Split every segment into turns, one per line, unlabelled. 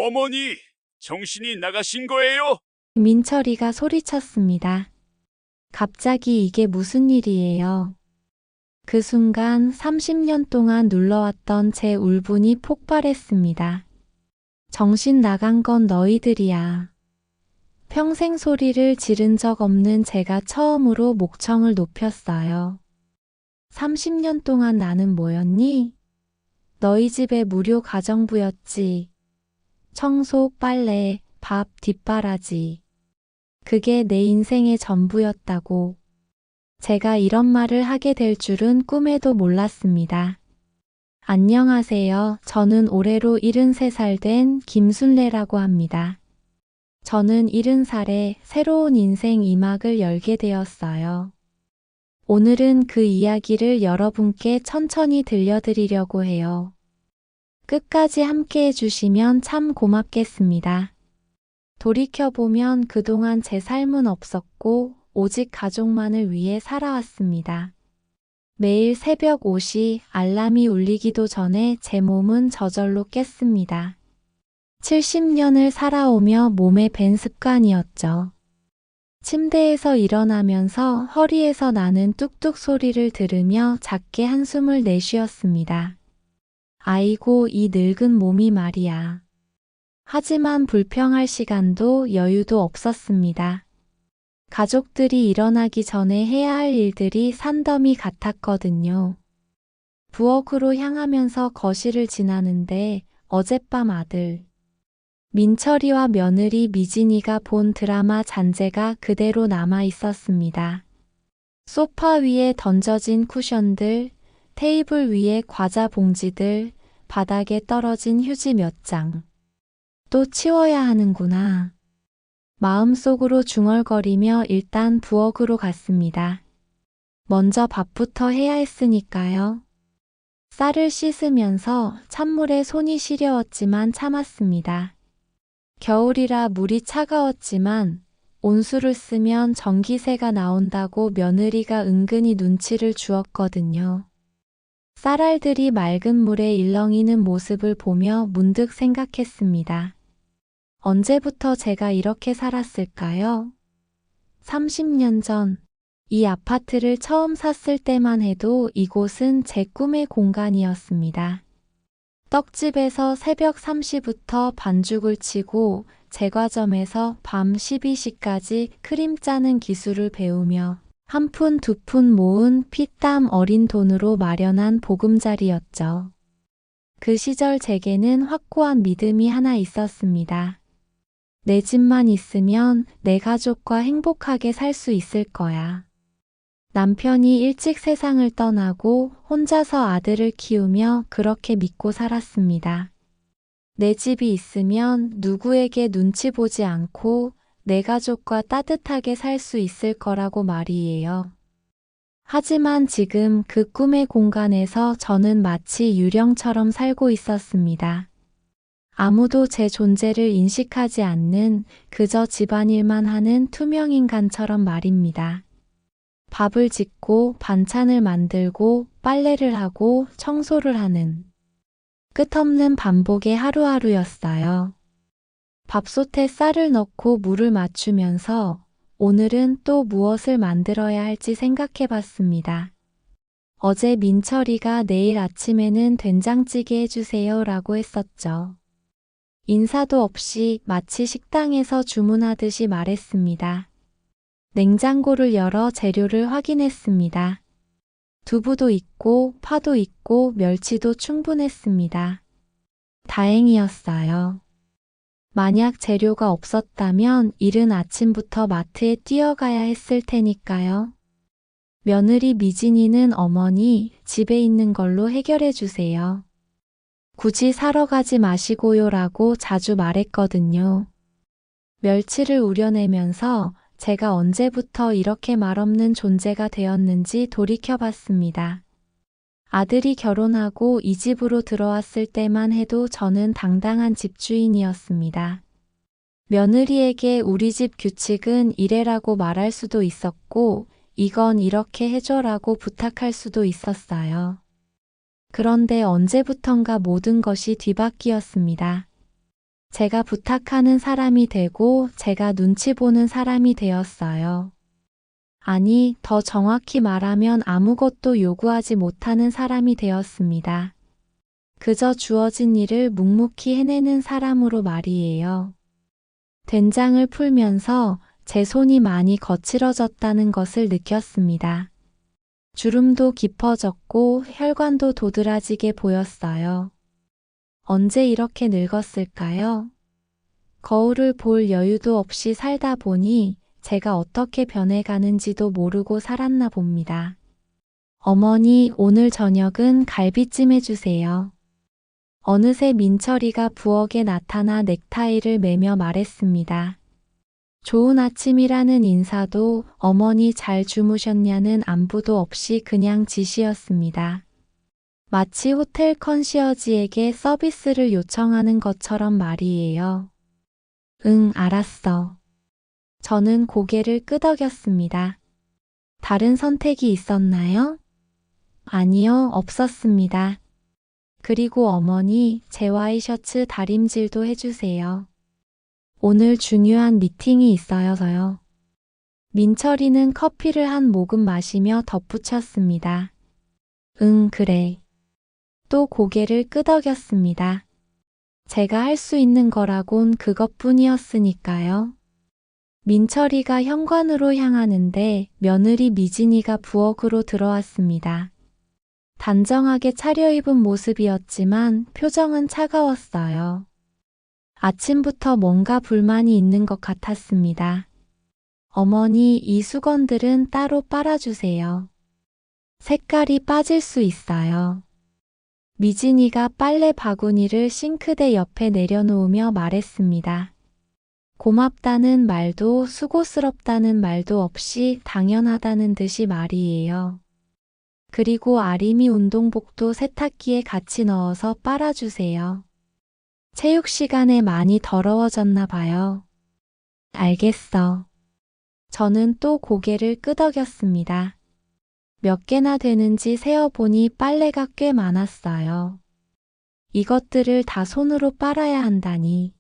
어머니, 정신이 나가신 거예요?
민철이가 소리쳤습니다. 갑자기 이게 무슨 일이에요? 그 순간 30년 동안 눌러왔던 제 울분이 폭발했습니다. 정신 나간 건 너희들이야. 평생 소리를 지른 적 없는 제가 처음으로 목청을 높였어요. 30년 동안 나는 뭐였니? 너희 집의 무료 가정부였지. 청소, 빨래, 밥, 뒷바라지. 그게 내 인생의 전부였다고. 제가 이런 말을 하게 될 줄은 꿈에도 몰랐습니다. 안녕하세요. 저는 올해로 73살 된 김순례라고 합니다. 저는 70살에 새로운 인생 2막을 열게 되었어요. 오늘은 그 이야기를 여러분께 천천히 들려드리려고 해요. 끝까지 함께 해주시면 참 고맙겠습니다. 돌이켜보면 그동안 제 삶은 없었고 오직 가족만을 위해 살아왔습니다. 매일 새벽 5시 알람이 울리기도 전에 제 몸은 저절로 깼습니다. 70년을 살아오며 몸에 밴 습관이었죠. 침대에서 일어나면서 허리에서 나는 뚝뚝 소리를 들으며 작게 한숨을 내쉬었습니다. 아이고, 이 늙은 몸이 말이야. 하지만 불평할 시간도 여유도 없었습니다. 가족들이 일어나기 전에 해야 할 일들이 산더미 같았거든요. 부엌으로 향하면서 거실을 지나는데 어젯밤 아들 민철이와 며느리 미진이가 본 드라마 잔재가 그대로 남아 있었습니다. 소파 위에 던져진 쿠션들, 테이블 위에 과자 봉지들, 바닥에 떨어진 휴지 몇 장. 또 치워야 하는구나. 마음속으로 중얼거리며 일단 부엌으로 갔습니다. 먼저 밥부터 해야 했으니까요. 쌀을 씻으면서 찬물에 손이 시려웠지만 참았습니다. 겨울이라 물이 차가웠지만 온수를 쓰면 전기세가 나온다고 며느리가 은근히 눈치를 주었거든요. 쌀알들이 맑은 물에 일렁이는 모습을 보며 문득 생각했습니다. 언제부터 제가 이렇게 살았을까요? 30년 전, 이 아파트를 처음 샀을 때만 해도 이곳은 제 꿈의 공간이었습니다. 떡집에서 새벽 3시부터 반죽을 치고 제과점에서 밤 12시까지 크림 짜는 기술을 배우며 한 푼 두 푼 모은 피땀 어린 돈으로 마련한 보금자리였죠. 그 시절 제게는 확고한 믿음이 하나 있었습니다. 내 집만 있으면 내 가족과 행복하게 살 수 있을 거야. 남편이 일찍 세상을 떠나고 혼자서 아들을 키우며 그렇게 믿고 살았습니다. 내 집이 있으면 누구에게 눈치 보지 않고 내 가족과 따뜻하게 살 수 있을 거라고 말이에요. 하지만 지금 그 꿈의 공간에서 저는 마치 유령처럼 살고 있었습니다. 아무도 제 존재를 인식하지 않는 그저 집안일만 하는 투명인간처럼 말입니다. 밥을 짓고 반찬을 만들고 빨래를 하고 청소를 하는 끝없는 반복의 하루하루였어요. 밥솥에 쌀을 넣고 물을 맞추면서 오늘은 또 무엇을 만들어야 할지 생각해 봤습니다. 어제 민철이가 내일 아침에는 된장찌개 해주세요 라고 했었죠. 인사도 없이 마치 식당에서 주문하듯이 말했습니다. 냉장고를 열어 재료를 확인했습니다. 두부도 있고 파도 있고 멸치도 충분했습니다. 다행이었어요. 만약 재료가 없었다면 이른 아침부터 마트에 뛰어가야 했을 테니까요. 며느리 미진이는 어머니 집에 있는 걸로 해결해 주세요. 굳이 사러 가지 마시고요 라고 자주 말했거든요. 멸치를 우려내면서 제가 언제부터 이렇게 말없는 존재가 되었는지 돌이켜봤습니다. 아들이 결혼하고 이 집으로 들어왔을 때만 해도 저는 당당한 집주인이었습니다. 며느리에게 우리 집 규칙은 이래라고 말할 수도 있었고 이건 이렇게 해줘라고 부탁할 수도 있었어요. 그런데 언제부턴가 모든 것이 뒤바뀌었습니다. 제가 부탁하는 사람이 되고 제가 눈치 보는 사람이 되었어요. 아니, 더 정확히 말하면 아무것도 요구하지 못하는 사람이 되었습니다. 그저 주어진 일을 묵묵히 해내는 사람으로 말이에요. 된장을 풀면서 제 손이 많이 거칠어졌다는 것을 느꼈습니다. 주름도 깊어졌고 혈관도 도드라지게 보였어요. 언제 이렇게 늙었을까요? 거울을 볼 여유도 없이 살다 보니 제가 어떻게 변해가는지도 모르고 살았나 봅니다. 어머니, 오늘 저녁은 갈비찜 해주세요. 어느새 민철이가 부엌에 나타나 넥타이를 매며 말했습니다. 좋은 아침이라는 인사도 어머니 잘 주무셨냐는 안부도 없이 그냥 지시였습니다. 마치 호텔 컨시어지에게 서비스를 요청하는 것처럼 말이에요. 응, 알았어. 저는 고개를 끄덕였습니다. 다른 선택이 있었나요? 아니요, 없었습니다. 그리고 어머니, 제 와이셔츠 다림질도 해주세요. 오늘 중요한 미팅이 있어서요. 민철이는 커피를 한 모금 마시며 덧붙였습니다. 응, 그래. 또 고개를 끄덕였습니다. 제가 할 수 있는 거라곤 그것뿐이었으니까요. 민철이가 현관으로 향하는데 며느리 미진이가 부엌으로 들어왔습니다. 단정하게 차려입은 모습이었지만 표정은 차가웠어요. 아침부터 뭔가 불만이 있는 것 같았습니다. 어머니, 이 수건들은 따로 빨아주세요. 색깔이 빠질 수 있어요. 미진이가 빨래 바구니를 싱크대 옆에 내려놓으며 말했습니다. 고맙다는 말도 수고스럽다는 말도 없이 당연하다는 듯이 말이에요. 그리고 아림이 운동복도 세탁기에 같이 넣어서 빨아주세요. 체육 시간에 많이 더러워졌나 봐요. 알겠어. 저는 또 고개를 끄덕였습니다. 몇 개나 되는지 세어보니 빨래가 꽤 많았어요. 이것들을 다 손으로 빨아야 한다니.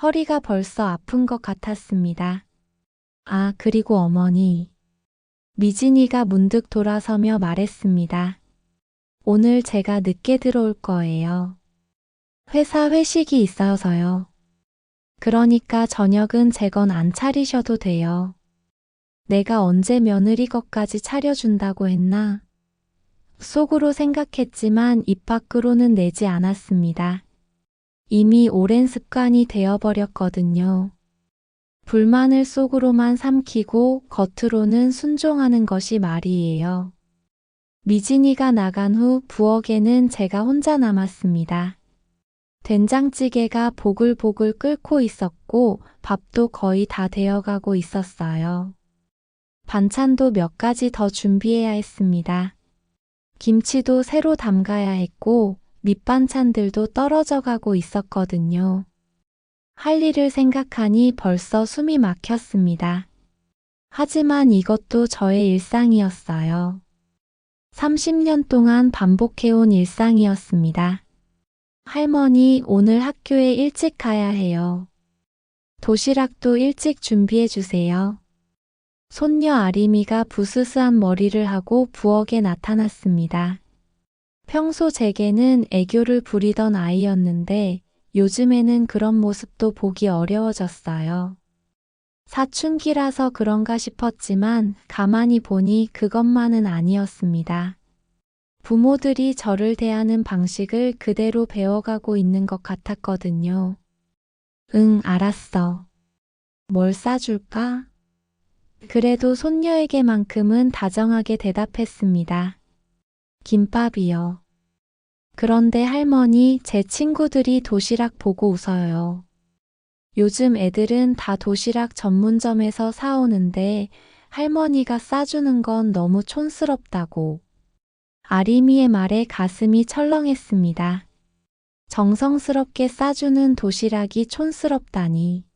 허리가 벌써 아픈 것 같았습니다. 아, 그리고 어머니. 미진이가 문득 돌아서며 말했습니다. 오늘 제가 늦게 들어올 거예요. 회사 회식이 있어서요. 그러니까 저녁은 제 건 안 차리셔도 돼요. 내가 언제 며느리 것까지 차려준다고 했나? 속으로 생각했지만 입 밖으로는 내지 않았습니다. 이미 오랜 습관이 되어버렸거든요. 불만을 속으로만 삼키고 겉으로는 순종하는 것이 말이에요. 미진이가 나간 후 부엌에는 제가 혼자 남았습니다. 된장찌개가 보글보글 끓고 있었고 밥도 거의 다 되어가고 있었어요. 반찬도 몇 가지 더 준비해야 했습니다. 김치도 새로 담가야 했고 밑반찬들도 떨어져 가고 있었거든요. 할 일을 생각하니 벌써 숨이 막혔습니다. 하지만 이것도 저의 일상이었어요. 30년 동안 반복해온 일상이었습니다. 할머니, 오늘 학교에 일찍 가야 해요. 도시락도 일찍 준비해 주세요. 손녀 아림이가 부스스한 머리를 하고 부엌에 나타났습니다. 평소 제게는 애교를 부리던 아이였는데 요즘에는 그런 모습도 보기 어려워졌어요. 사춘기라서 그런가 싶었지만 가만히 보니 그것만은 아니었습니다. 부모들이 저를 대하는 방식을 그대로 배워가고 있는 것 같았거든요. 응, 알았어. 뭘 싸줄까? 그래도 손녀에게만큼은 다정하게 대답했습니다. 김밥이요. 그런데 할머니, 제 친구들이 도시락 보고 웃어요. 요즘 애들은 다 도시락 전문점에서 사오는데 할머니가 싸주는 건 너무 촌스럽다고. 아림이의 말에 가슴이 철렁했습니다. 정성스럽게 싸주는 도시락이 촌스럽다니.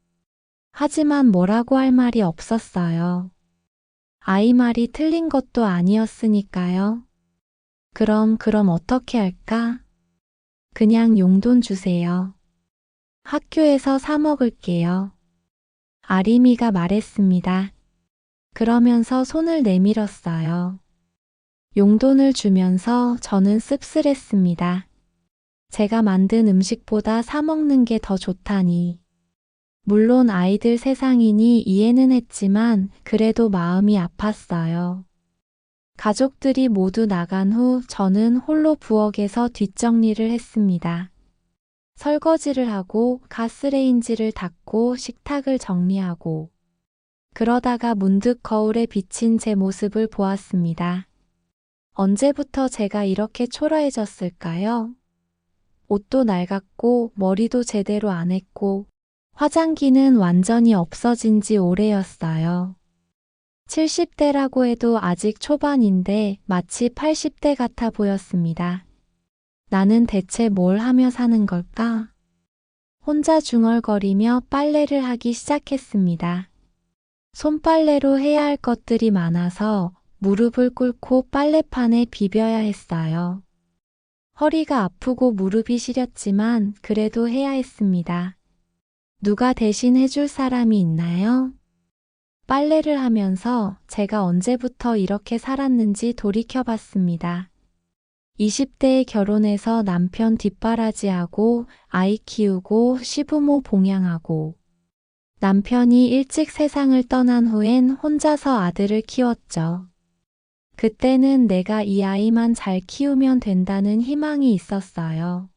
하지만 뭐라고 할 말이 없었어요. 아이 말이 틀린 것도 아니었으니까요. 그럼 어떻게 할까? 그냥 용돈 주세요. 학교에서 사 먹을게요. 아림이가 말했습니다. 그러면서 손을 내밀었어요. 용돈을 주면서 저는 씁쓸했습니다. 제가 만든 음식보다 사 먹는 게 더 좋다니. 물론 아이들 세상이니 이해는 했지만 그래도 마음이 아팠어요. 가족들이 모두 나간 후 저는 홀로 부엌에서 뒷정리를 했습니다. 설거지를 하고 가스레인지를 닦고 식탁을 정리하고 그러다가 문득 거울에 비친 제 모습을 보았습니다. 언제부터 제가 이렇게 초라해졌을까요? 옷도 낡았고 머리도 제대로 안 했고 화장기는 완전히 없어진 지 오래였어요. 70대라고 해도 아직 초반인데 마치 80대 같아 보였습니다. 나는 대체 뭘 하며 사는 걸까? 혼자 중얼거리며 빨래를 하기 시작했습니다. 손빨래로 해야 할 것들이 많아서 무릎을 꿇고 빨래판에 비벼야 했어요. 허리가 아프고 무릎이 시렸지만 그래도 해야 했습니다. 누가 대신 해줄 사람이 있나요? 빨래를 하면서 제가 언제부터 이렇게 살았는지 돌이켜봤습니다. 20대에 결혼해서 남편 뒷바라지하고 아이 키우고 시부모 봉양하고 남편이 일찍 세상을 떠난 후엔 혼자서 아들을 키웠죠. 그때는 내가 이 아이만 잘 키우면 된다는 희망이 있었어요.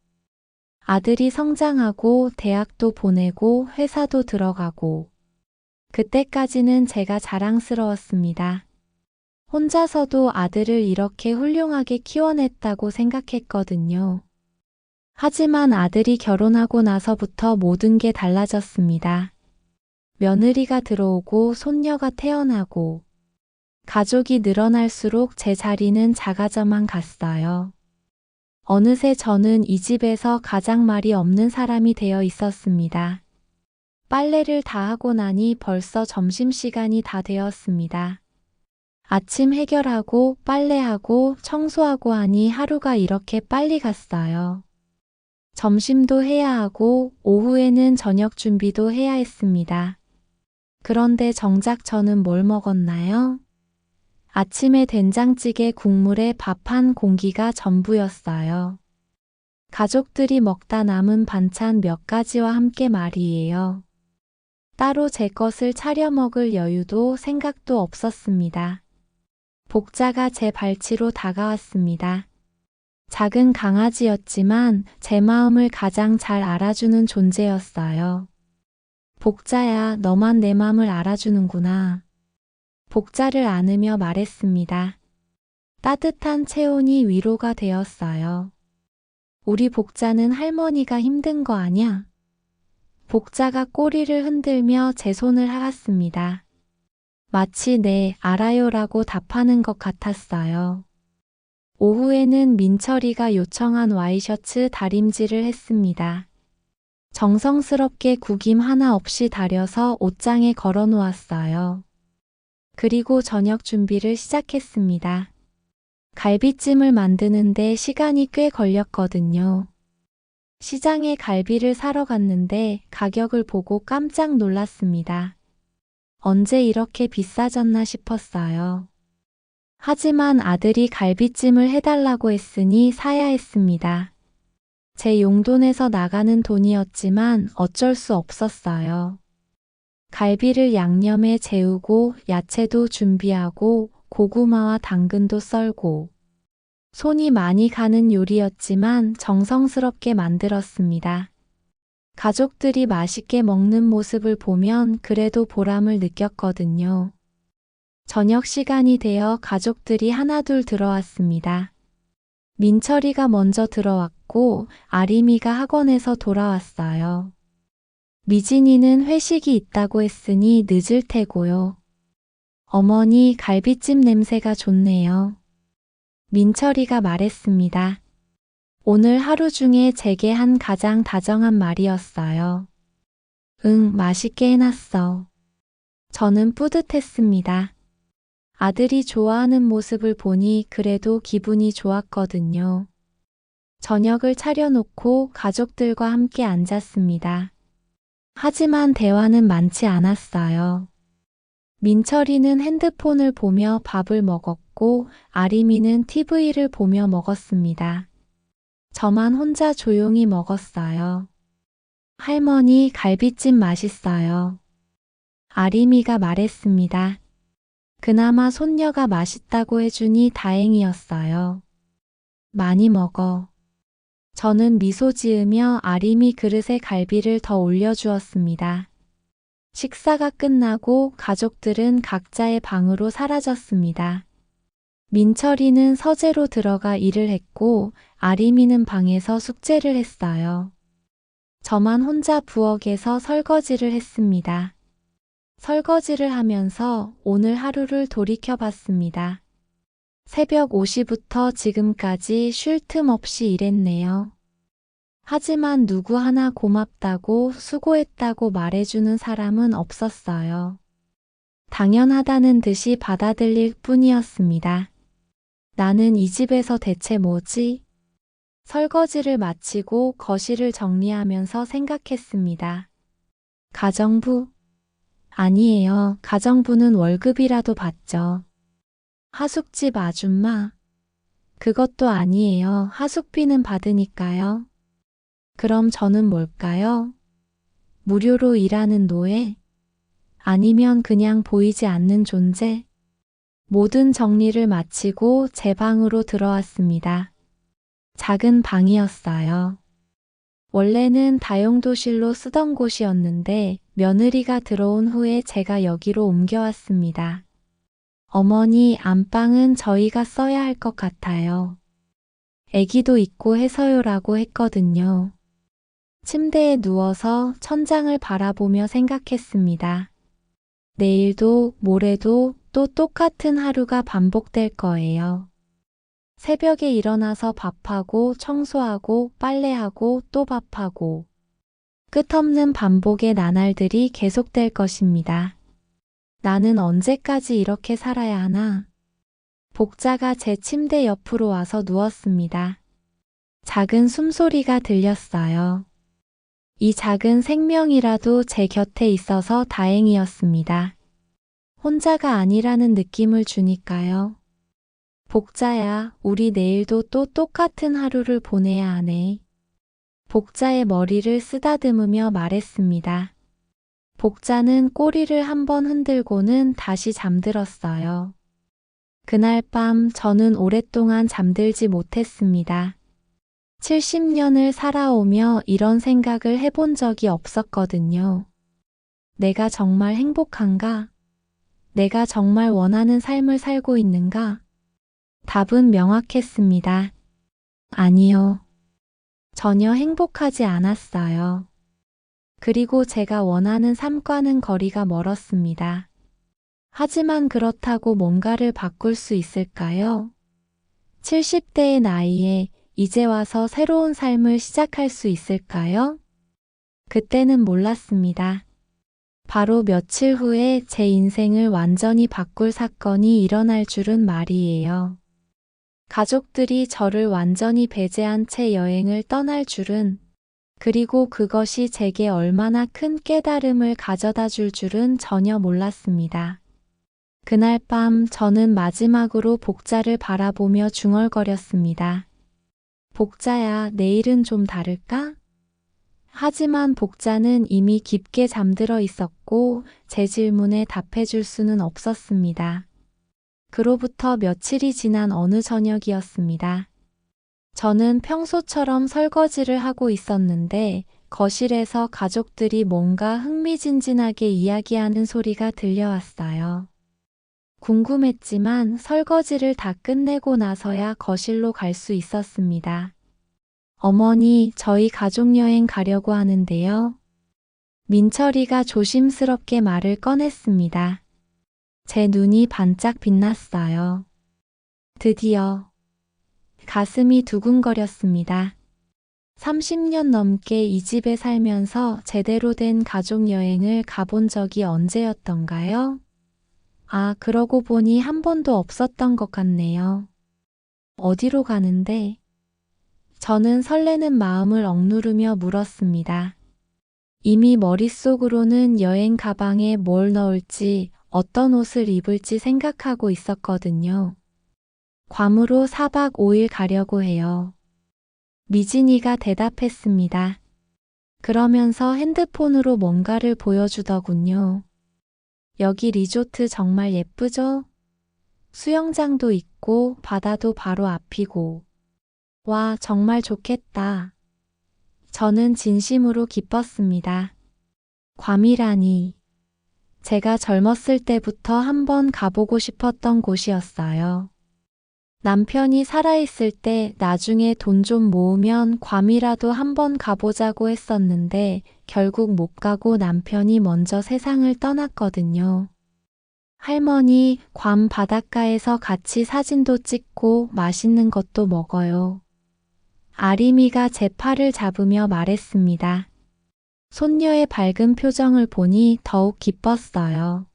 아들이 성장하고 대학도 보내고 회사도 들어가고 그때까지는 제가 자랑스러웠습니다. 혼자서도 아들을 이렇게 훌륭하게 키워냈다고 생각했거든요. 하지만 아들이 결혼하고 나서부터 모든 게 달라졌습니다. 며느리가 들어오고 손녀가 태어나고 가족이 늘어날수록 제 자리는 작아져만 갔어요. 어느새 저는 이 집에서 가장 말이 없는 사람이 되어 있었습니다. 빨래를 다 하고 나니 벌써 점심시간이 다 되었습니다. 아침 해결하고 빨래하고 청소하고 하니 하루가 이렇게 빨리 갔어요. 점심도 해야 하고 오후에는 저녁 준비도 해야 했습니다. 그런데 정작 저는 뭘 먹었나요? 아침에 된장찌개 국물에 밥 한 공기가 전부였어요. 가족들이 먹다 남은 반찬 몇 가지와 함께 말이에요. 따로 제 것을 차려 먹을 여유도 생각도 없었습니다. 복자가 제 발치로 다가왔습니다. 작은 강아지였지만 제 마음을 가장 잘 알아주는 존재였어요. 복자야, 너만 내 맘을 알아주는구나. 복자를 안으며 말했습니다. 따뜻한 체온이 위로가 되었어요. 우리 복자는 할머니가 힘든 거 아냐? 복자가 꼬리를 흔들며 제 손을 하갔습니다. 마치 네, 알아요라고 답하는 것 같았어요. 오후에는 민철이가 요청한 와이셔츠 다림질을 했습니다. 정성스럽게 구김 하나 없이 다려서 옷장에 걸어 놓았어요. 그리고 저녁 준비를 시작했습니다. 갈비찜을 만드는데 시간이 꽤 걸렸거든요. 시장에 갈비를 사러 갔는데 가격을 보고 깜짝 놀랐습니다. 언제 이렇게 비싸졌나 싶었어요. 하지만 아들이 갈비찜을 해달라고 했으니 사야 했습니다. 제 용돈에서 나가는 돈이었지만 어쩔 수 없었어요. 갈비를 양념에 재우고 야채도 준비하고 고구마와 당근도 썰고 손이 많이 가는 요리였지만 정성스럽게 만들었습니다. 가족들이 맛있게 먹는 모습을 보면 그래도 보람을 느꼈거든요. 저녁 시간이 되어 가족들이 하나둘 들어왔습니다. 민철이가 먼저 들어왔고 아림이가 학원에서 돌아왔어요. 미진이는 회식이 있다고 했으니 늦을 테고요. 어머니, 갈비찜 냄새가 좋네요. 민철이가 말했습니다. 오늘 하루 중에 제게 한 가장 다정한 말이었어요. 응, 맛있게 해놨어. 저는 뿌듯했습니다. 아들이 좋아하는 모습을 보니 그래도 기분이 좋았거든요. 저녁을 차려놓고 가족들과 함께 앉았습니다. 하지만 대화는 많지 않았어요. 민철이는 핸드폰을 보며 밥을 먹었고 아림이는 TV를 보며 먹었습니다. 저만 혼자 조용히 먹었어요. 할머니, 갈비찜 맛있어요. 아림이가 말했습니다. 그나마 손녀가 맛있다고 해주니 다행이었어요. 많이 먹어. 저는 미소 지으며 아림이 그릇에 갈비를 더 올려주었습니다. 식사가 끝나고 가족들은 각자의 방으로 사라졌습니다. 민철이는 서재로 들어가 일을 했고 아림이는 방에서 숙제를 했어요. 저만 혼자 부엌에서 설거지를 했습니다. 설거지를 하면서 오늘 하루를 돌이켜봤습니다. 새벽 5시부터 지금까지 쉴 틈 없이 일했네요. 하지만 누구 하나 고맙다고 수고했다고 말해주는 사람은 없었어요. 당연하다는 듯이 받아들일 뿐이었습니다. 나는 이 집에서 대체 뭐지? 설거지를 마치고 거실을 정리하면서 생각했습니다. 가정부? 아니에요. 가정부는 월급이라도 받죠. 하숙집 아줌마? 그것도 아니에요. 하숙비는 받으니까요. 그럼 저는 뭘까요? 무료로 일하는 노예? 아니면 그냥 보이지 않는 존재? 모든 정리를 마치고 제 방으로 들어왔습니다. 작은 방이었어요. 원래는 다용도실로 쓰던 곳이었는데 며느리가 들어온 후에 제가 여기로 옮겨왔습니다. 어머니, 안방은 저희가 써야 할 것 같아요. 애기도 있고 해서요라고 했거든요. 침대에 누워서 천장을 바라보며 생각했습니다. 내일도 모레도 또 똑같은 하루가 반복될 거예요. 새벽에 일어나서 밥하고 청소하고 빨래하고 또 밥하고 끝없는 반복의 나날들이 계속될 것입니다. 나는 언제까지 이렇게 살아야 하나? 복자가 제 침대 옆으로 와서 누웠습니다. 작은 숨소리가 들렸어요. 이 작은 생명이라도 제 곁에 있어서 다행이었습니다. 혼자가 아니라는 느낌을 주니까요. 복자야, 우리 내일도 또 똑같은 하루를 보내야 하네. 복자의 머리를 쓰다듬으며 말했습니다. 복자는 꼬리를 한번 흔들고는 다시 잠들었어요. 그날 밤 저는 오랫동안 잠들지 못했습니다. 70년을 살아오며 이런 생각을 해본 적이 없었거든요. 내가 정말 행복한가? 내가 정말 원하는 삶을 살고 있는가? 답은 명확했습니다. 아니요. 전혀 행복하지 않았어요. 그리고 제가 원하는 삶과는 거리가 멀었습니다. 하지만 그렇다고 뭔가를 바꿀 수 있을까요? 70대의 나이에 이제 와서 새로운 삶을 시작할 수 있을까요? 그때는 몰랐습니다. 바로 며칠 후에 제 인생을 완전히 바꿀 사건이 일어날 줄은 말이에요. 가족들이 저를 완전히 배제한 채 여행을 떠날 줄은, 그리고 그것이 제게 얼마나 큰 깨달음을 가져다 줄 줄은 전혀 몰랐습니다. 그날 밤 저는 마지막으로 복자를 바라보며 중얼거렸습니다. 복자야, 내일은 좀 다를까? 하지만 복자는 이미 깊게 잠들어 있었고 제 질문에 답해줄 수는 없었습니다. 그로부터 며칠이 지난 어느 저녁이었습니다. 저는 평소처럼 설거지를 하고 있었는데 거실에서 가족들이 뭔가 흥미진진하게 이야기하는 소리가 들려왔어요. 궁금했지만 설거지를 다 끝내고 나서야 거실로 갈 수 있었습니다. 어머니, 저희 가족여행 가려고 하는데요. 민철이가 조심스럽게 말을 꺼냈습니다. 제 눈이 반짝 빛났어요. 드디어. 가슴이 두근거렸습니다. 30년 넘게 이 집에 살면서 제대로 된 가족여행을 가본 적이 언제였던가요? 아, 그러고 보니 한 번도 없었던 것 같네요. 어디로 가는데? 저는 설레는 마음을 억누르며 물었습니다. 이미 머릿속으로는 여행 가방에 뭘 넣을지, 어떤 옷을 입을지 생각하고 있었거든요. 괌으로 4박 5일 가려고 해요. 미진이가 대답했습니다. 그러면서 핸드폰으로 뭔가를 보여주더군요. 여기 리조트 정말 예쁘죠? 수영장도 있고 바다도 바로 앞이고. 와, 정말 좋겠다. 저는 진심으로 기뻤습니다. 괌이라니. 제가 젊었을 때부터 한번 가보고 싶었던 곳이었어요. 남편이 살아있을 때 나중에 돈 좀 모으면 괌이라도 한번 가보자고 했었는데 결국 못 가고 남편이 먼저 세상을 떠났거든요. 할머니, 괌 바닷가에서 같이 사진도 찍고 맛있는 것도 먹어요. 아림이가 제 팔을 잡으며 말했습니다. 손녀의 밝은 표정을 보니 더욱 기뻤어요.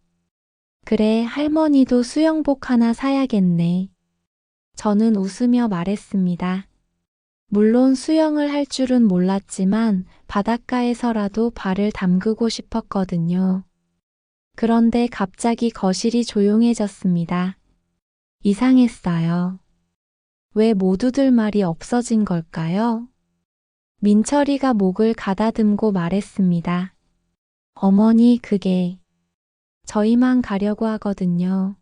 그래, 할머니도 수영복 하나 사야겠네. 저는 웃으며 말했습니다. 물론 수영을 할 줄은 몰랐지만 바닷가에서라도 발을 담그고 싶었거든요. 그런데 갑자기 거실이 조용해졌습니다. 이상했어요. 왜 모두들 말이 없어진 걸까요? 민철이가 목을 가다듬고 말했습니다. 어머니, 그게 저희만 가려고 하거든요.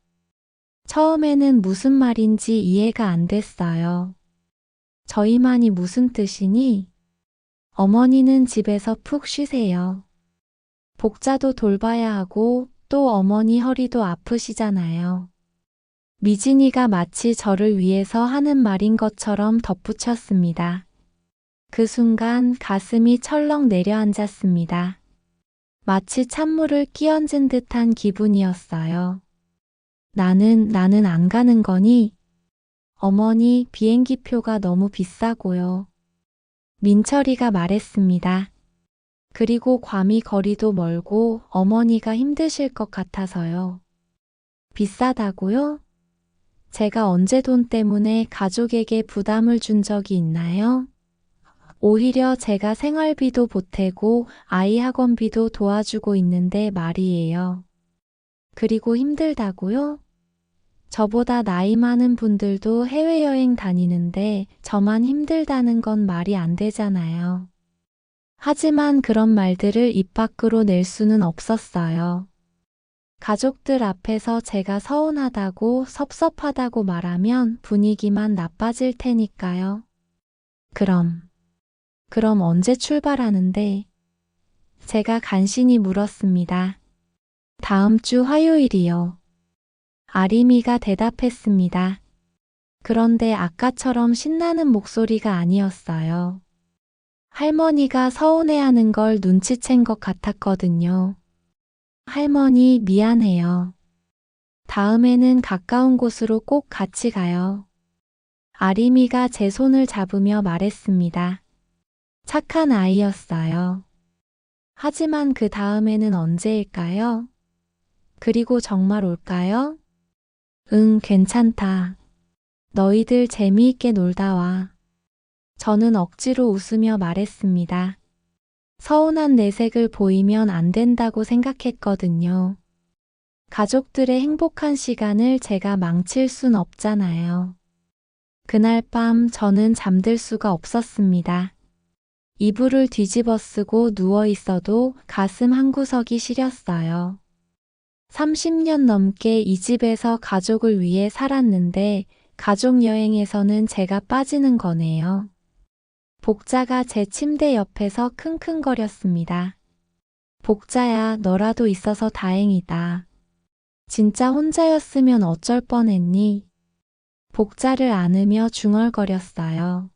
처음에는 무슨 말인지 이해가 안 됐어요. 저희만이 무슨 뜻이니? 어머니는 집에서 푹 쉬세요. 복자도 돌봐야 하고 또 어머니 허리도 아프시잖아요. 미진이가 마치 저를 위해서 하는 말인 것처럼 덧붙였습니다. 그 순간 가슴이 철렁 내려앉았습니다. 마치 찬물을 끼얹은 듯한 기분이었어요. 나는 안 가는 거니? 어머니, 비행기표가 너무 비싸고요. 민철이가 말했습니다. 그리고 괌이 거리도 멀고 어머니가 힘드실 것 같아서요. 비싸다고요? 제가 언제 돈 때문에 가족에게 부담을 준 적이 있나요? 오히려 제가 생활비도 보태고 아이 학원비도 도와주고 있는데 말이에요. 그리고 힘들다고요? 저보다 나이 많은 분들도 해외여행 다니는데 저만 힘들다는 건 말이 안 되잖아요. 하지만 그런 말들을 입 밖으로 낼 수는 없었어요. 가족들 앞에서 제가 서운하다고 섭섭하다고 말하면 분위기만 나빠질 테니까요. 그럼 언제 출발하는데? 제가 간신히 물었습니다. 다음 주 화요일이요. 아림이가 대답했습니다. 그런데 아까처럼 신나는 목소리가 아니었어요. 할머니가 서운해하는 걸 눈치챈 것 같았거든요. 할머니, 미안해요. 다음에는 가까운 곳으로 꼭 같이 가요. 아림이가 제 손을 잡으며 말했습니다. 착한 아이였어요. 하지만 그 다음에는 언제일까요? 그리고 정말 올까요? 응, 괜찮다. 너희들 재미있게 놀다 와. 저는 억지로 웃으며 말했습니다. 서운한 내색을 보이면 안 된다고 생각했거든요. 가족들의 행복한 시간을 제가 망칠 순 없잖아요. 그날 밤 저는 잠들 수가 없었습니다. 이불을 뒤집어 쓰고 누워 있어도 가슴 한구석이 시렸어요. 30년 넘게 이 집에서 가족을 위해 살았는데 가족 여행에서는 제가 빠지는 거네요. 복자가 제 침대 옆에서 킁킁거렸습니다. 복자야, 너라도 있어서 다행이다. 진짜 혼자였으면 어쩔 뻔했니? 복자를 안으며 중얼거렸어요.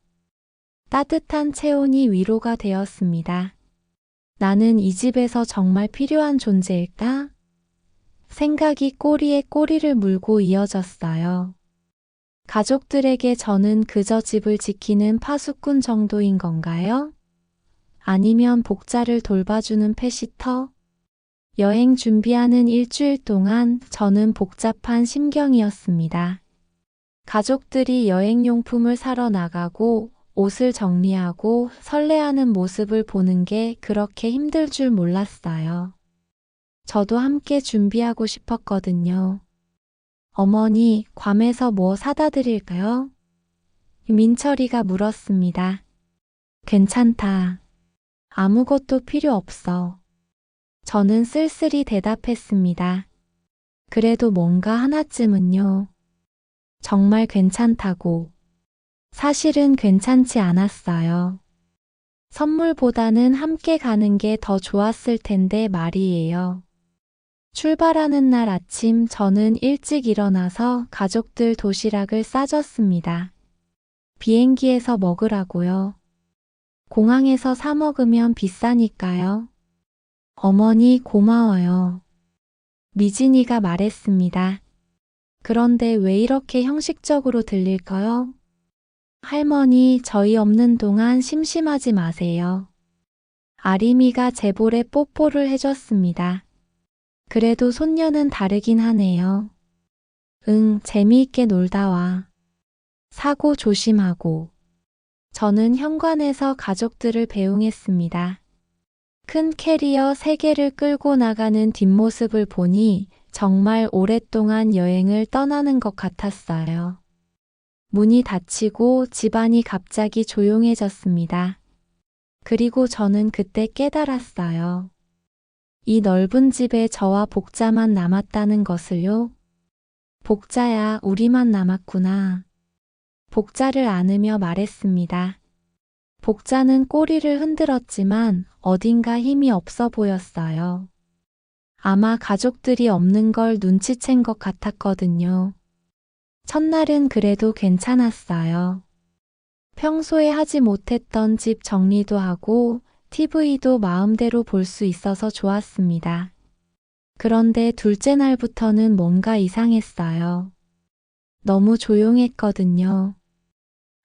따뜻한 체온이 위로가 되었습니다. 나는 이 집에서 정말 필요한 존재일까? 생각이 꼬리에 꼬리를 물고 이어졌어요. 가족들에게 저는 그저 집을 지키는 파수꾼 정도인 건가요? 아니면 복자를 돌봐주는 패시터? 여행 준비하는 일주일 동안 저는 복잡한 심경이었습니다. 가족들이 여행용품을 사러 나가고 옷을 정리하고 설레하는 모습을 보는 게 그렇게 힘들 줄 몰랐어요. 저도 함께 준비하고 싶었거든요. 어머니, 괌에서 뭐 사다 드릴까요? 민철이가 물었습니다. 괜찮다. 아무것도 필요 없어. 저는 쓸쓸히 대답했습니다. 그래도 뭔가 하나쯤은요. 정말 괜찮다고. 사실은 괜찮지 않았어요. 선물보다는 함께 가는 게 더 좋았을 텐데 말이에요. 출발하는 날 아침 저는 일찍 일어나서 가족들 도시락을 싸줬습니다. 비행기에서 먹으라고요. 공항에서 사 먹으면 비싸니까요. 어머니 고마워요. 미진이가 말했습니다. 그런데 왜 이렇게 형식적으로 들릴까요? 할머니, 저희 없는 동안 심심하지 마세요. 아림이가 제 볼에 뽀뽀를 해줬습니다. 그래도 손녀는 다르긴 하네요. 응, 재미있게 놀다 와. 사고 조심하고. 저는 현관에서 가족들을 배웅했습니다. 큰 캐리어 3개를 끌고 나가는 뒷모습을 보니 정말 오랫동안 여행을 떠나는 것 같았어요. 문이 닫히고 집안이 갑자기 조용해졌습니다. 그리고 저는 그때 깨달았어요. 이 넓은 집에 저와 복자만 남았다는 것을요. 복자야, 우리만 남았구나. 복자를 안으며 말했습니다. 복자는 꼬리를 흔들었지만 어딘가 힘이 없어 보였어요. 아마 가족들이 없는 걸 눈치챈 것 같았거든요. 첫날은 그래도 괜찮았어요. 평소에 하지 못했던 집 정리도 하고 TV도 마음대로 볼 수 있어서 좋았습니다. 그런데 둘째 날부터는 뭔가 이상했어요. 너무 조용했거든요.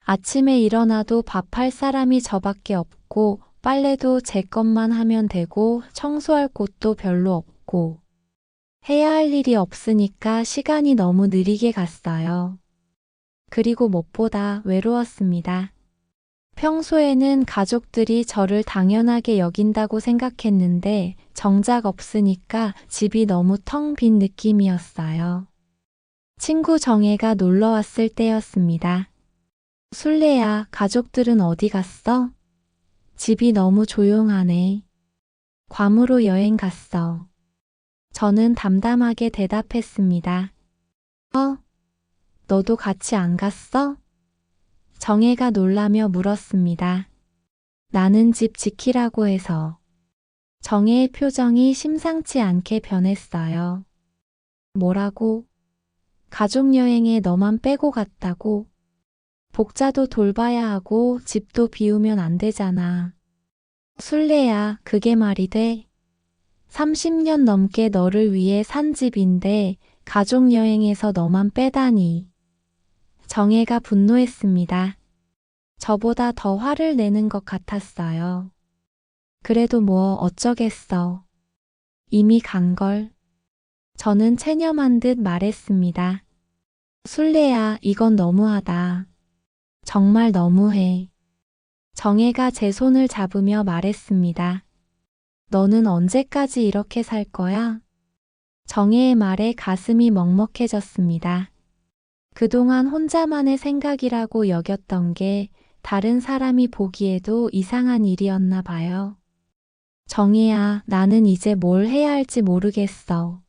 아침에 일어나도 밥할 사람이 저밖에 없고 빨래도 제 것만 하면 되고 청소할 곳도 별로 없고 해야 할 일이 없으니까 시간이 너무 느리게 갔어요. 그리고 무엇보다 외로웠습니다. 평소에는 가족들이 저를 당연하게 여긴다고 생각했는데 정작 없으니까 집이 너무 텅 빈 느낌이었어요. 친구 정혜가 놀러 왔을 때였습니다. 술래야, 가족들은 어디 갔어? 집이 너무 조용하네. 괌으로 여행 갔어. 저는 담담하게 대답했습니다. 너도 같이 안 갔어? 정혜가 놀라며 물었습니다. 나는 집 지키라고 해서. 정혜의 표정이 심상치 않게 변했어요. 뭐라고? 가족여행에 너만 빼고 갔다고? 복자도 돌봐야 하고 집도 비우면 안 되잖아. 술래야, 그게 말이 돼? 30년 넘게 너를 위해 산 집인데 가족여행에서 너만 빼다니. 정혜가 분노했습니다. 저보다 더 화를 내는 것 같았어요. 그래도 뭐 어쩌겠어. 이미 간걸. 저는 체념한 듯 말했습니다. 술래야, 이건 너무하다. 정말 너무해. 정혜가 제 손을 잡으며 말했습니다. 너는 언제까지 이렇게 살 거야? 정혜의 말에 가슴이 먹먹해졌습니다. 그동안 혼자만의 생각이라고 여겼던 게 다른 사람이 보기에도 이상한 일이었나 봐요. 정혜야, 나는 이제 뭘 해야 할지 모르겠어.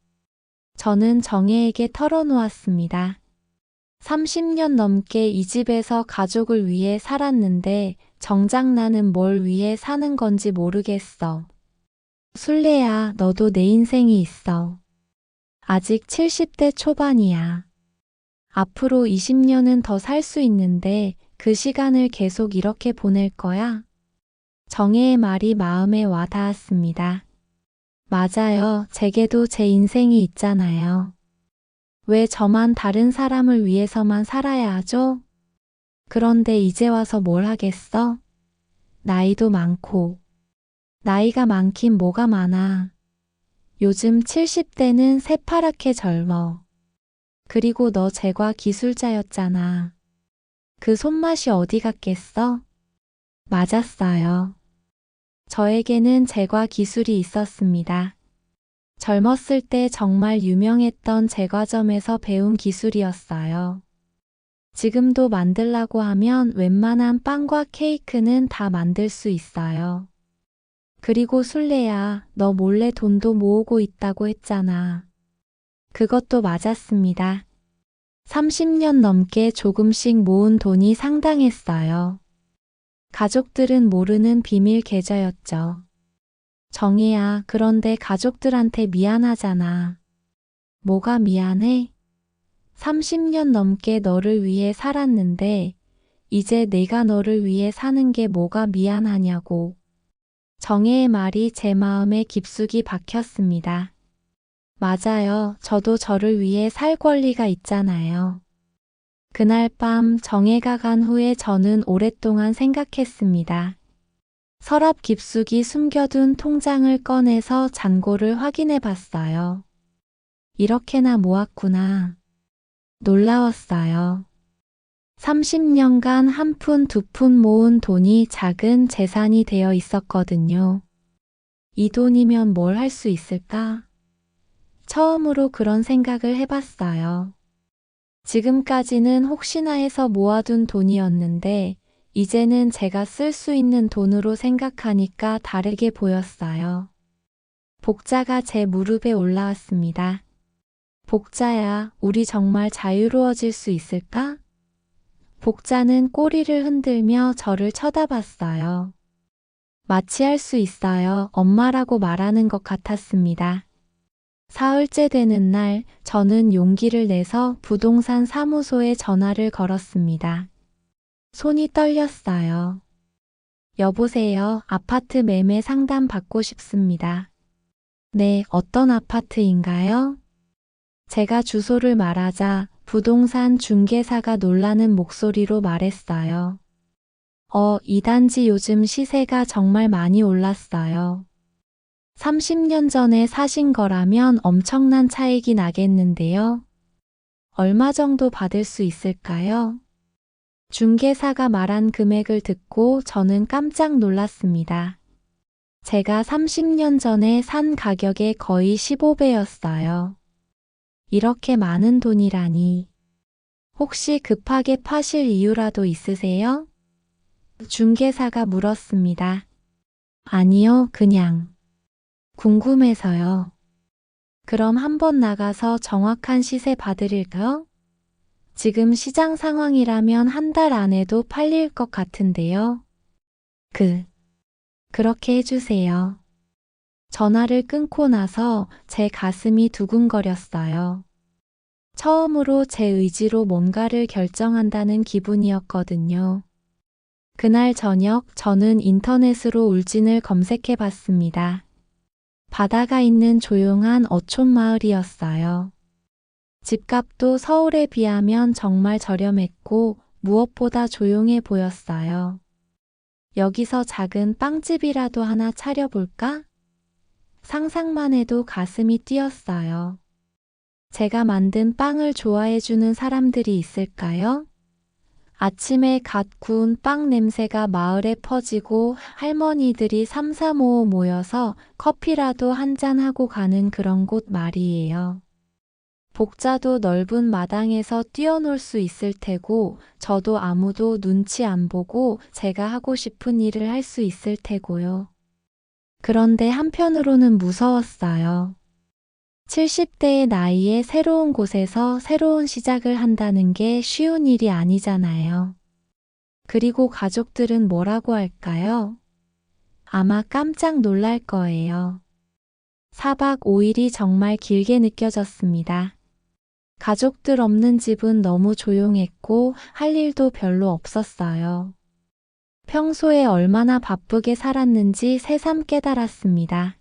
저는 정혜에게 털어놓았습니다. 30년 넘게 이 집에서 가족을 위해 살았는데 정작 나는 뭘 위해 사는 건지 모르겠어. 술래야, 너도 내 인생이 있어. 아직 70대 초반이야. 앞으로 20년은 더 살 수 있는데 그 시간을 계속 이렇게 보낼 거야? 정혜의 말이 마음에 와 닿았습니다. 맞아요. 제게도 제 인생이 있잖아요. 왜 저만 다른 사람을 위해서만 살아야 하죠? 그런데 이제 와서 뭘 하겠어? 나이도 많고. 나이가 많긴 뭐가 많아. 요즘 70대는 새파랗게 젊어. 그리고 너 제과 기술자였잖아. 그 손맛이 어디 갔겠어? 맞았어요. 저에게는 제과 기술이 있었습니다. 젊었을 때 정말 유명했던 제과점에서 배운 기술이었어요. 지금도 만들라고 하면 웬만한 빵과 케이크는 다 만들 수 있어요. 그리고 술래야, 너 몰래 돈도 모으고 있다고 했잖아. 그것도 맞았습니다. 30년 넘게 조금씩 모은 돈이 상당했어요. 가족들은 모르는 비밀 계좌였죠. 정혜야, 그런데 가족들한테 미안하잖아. 뭐가 미안해? 30년 넘게 너를 위해 살았는데, 이제 내가 너를 위해 사는 게 뭐가 미안하냐고. 정혜의 말이 제 마음에 깊숙이 박혔습니다. 맞아요. 저도 저를 위해 살 권리가 있잖아요. 그날 밤 정혜가 간 후에 저는 오랫동안 생각했습니다. 서랍 깊숙이 숨겨둔 통장을 꺼내서 잔고를 확인해 봤어요. 이렇게나 모았구나. 놀라웠어요. 30년간 한 푼 두 푼 모은 돈이 작은 재산이 되어 있었거든요. 이 돈이면 뭘 할 수 있을까? 처음으로 그런 생각을 해봤어요. 지금까지는 혹시나 해서 모아둔 돈이었는데, 이제는 제가 쓸 수 있는 돈으로 생각하니까 다르게 보였어요. 복자가 제 무릎에 올라왔습니다. 복자야, 우리 정말 자유로워질 수 있을까? 복자는 꼬리를 흔들며 저를 쳐다봤어요. 마치 할 수 있어요. 엄마라고 말하는 것 같았습니다. 사흘째 되는 날, 저는 용기를 내서 부동산 사무소에 전화를 걸었습니다. 손이 떨렸어요. 여보세요, 아파트 매매 상담 받고 싶습니다. 네, 어떤 아파트인가요? 제가 주소를 말하자 부동산 중개사가 놀라는 목소리로 말했어요. 이 단지 요즘 시세가 정말 많이 올랐어요. 30년 전에 사신 거라면 엄청난 차익이 나겠는데요. 얼마 정도 받을 수 있을까요? 중개사가 말한 금액을 듣고 저는 깜짝 놀랐습니다. 제가 30년 전에 산 가격의 거의 15배였어요. 이렇게 많은 돈이라니. 혹시 급하게 파실 이유라도 있으세요? 중개사가 물었습니다. 아니요, 그냥 궁금해서요. 그럼 한번 나가서 정확한 시세 봐드릴까요? 지금 시장 상황이라면 한 달 안에도 팔릴 것 같은데요. 그렇게 해주세요. 전화를 끊고 나서 제 가슴이 두근거렸어요. 처음으로 제 의지로 뭔가를 결정한다는 기분이었거든요. 그날 저녁 저는 인터넷으로 울진을 검색해 봤습니다. 바다가 있는 조용한 어촌 마을이었어요. 집값도 서울에 비하면 정말 저렴했고 무엇보다 조용해 보였어요. 여기서 작은 빵집이라도 하나 차려볼까? 상상만 해도 가슴이 뛰었어요. 제가 만든 빵을 좋아해주는 사람들이 있을까요? 아침에 갓 구운 빵 냄새가 마을에 퍼지고 할머니들이 삼삼오오 모여서 커피라도 한잔하고 가는 그런 곳 말이에요. 복자도 넓은 마당에서 뛰어놀 수 있을 테고 저도 아무도 눈치 안 보고 제가 하고 싶은 일을 할 수 있을 테고요. 그런데 한편으로는 무서웠어요. 70대의 나이에 새로운 곳에서 새로운 시작을 한다는 게 쉬운 일이 아니잖아요. 그리고 가족들은 뭐라고 할까요? 아마 깜짝 놀랄 거예요. 4박 5일이 정말 길게 느껴졌습니다. 가족들 없는 집은 너무 조용했고 할 일도 별로 없었어요. 평소에 얼마나 바쁘게 살았는지 새삼 깨달았습니다.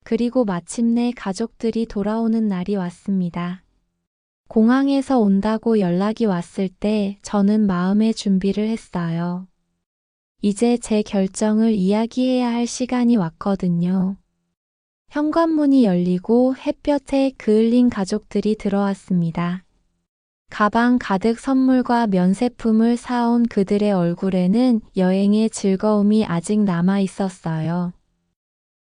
그리고 마침내 가족들이 돌아오는 날이 왔습니다. 공항에서 온다고 연락이 왔을 때 저는 마음의 준비를 했어요. 이제 제 결정을 이야기해야 할 시간이 왔거든요. 현관문이 열리고 햇볕에 그을린 가족들이 들어왔습니다. 가방 가득 선물과 면세품을 사온 그들의 얼굴에는 여행의 즐거움이 아직 남아 있었어요.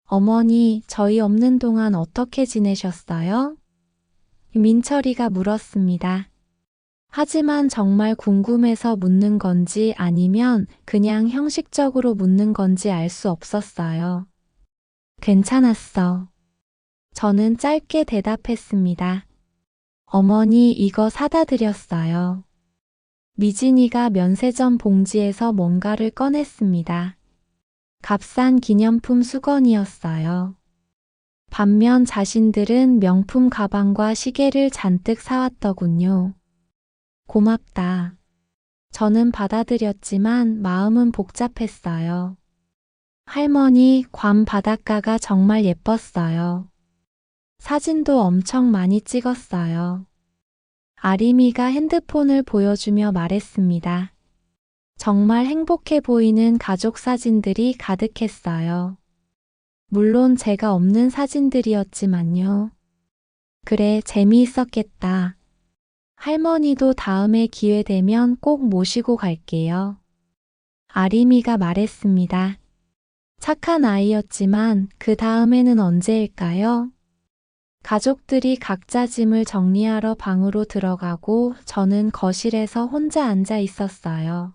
어머니, 저희 없는 동안 어떻게 지내셨어요? 민철이가 물었습니다. 하지만 정말 궁금해서 묻는 건지 아니면 그냥 형식적으로 묻는 건지 알 수 없었어요. 괜찮았어. 저는 짧게 대답했습니다. 어머니, 이거 사다 드렸어요. 미진이가 면세점 봉지에서 뭔가를 꺼냈습니다. 값싼 기념품 수건이었어요. 반면 자신들은 명품 가방과 시계를 잔뜩 사왔더군요. 고맙다. 저는 받아들였지만 마음은 복잡했어요. 할머니, 괌 바닷가가 정말 예뻤어요. 사진도 엄청 많이 찍었어요. 아림이가 핸드폰을 보여주며 말했습니다. 정말 행복해 보이는 가족 사진들이 가득했어요. 물론 제가 없는 사진들이었지만요. 그래, 재미있었겠다. 할머니도 다음에 기회 되면 꼭 모시고 갈게요. 아림이가 말했습니다. 착한 아이였지만 그 다음에는 언제일까요? 가족들이 각자 짐을 정리하러 방으로 들어가고 저는 거실에서 혼자 앉아 있었어요.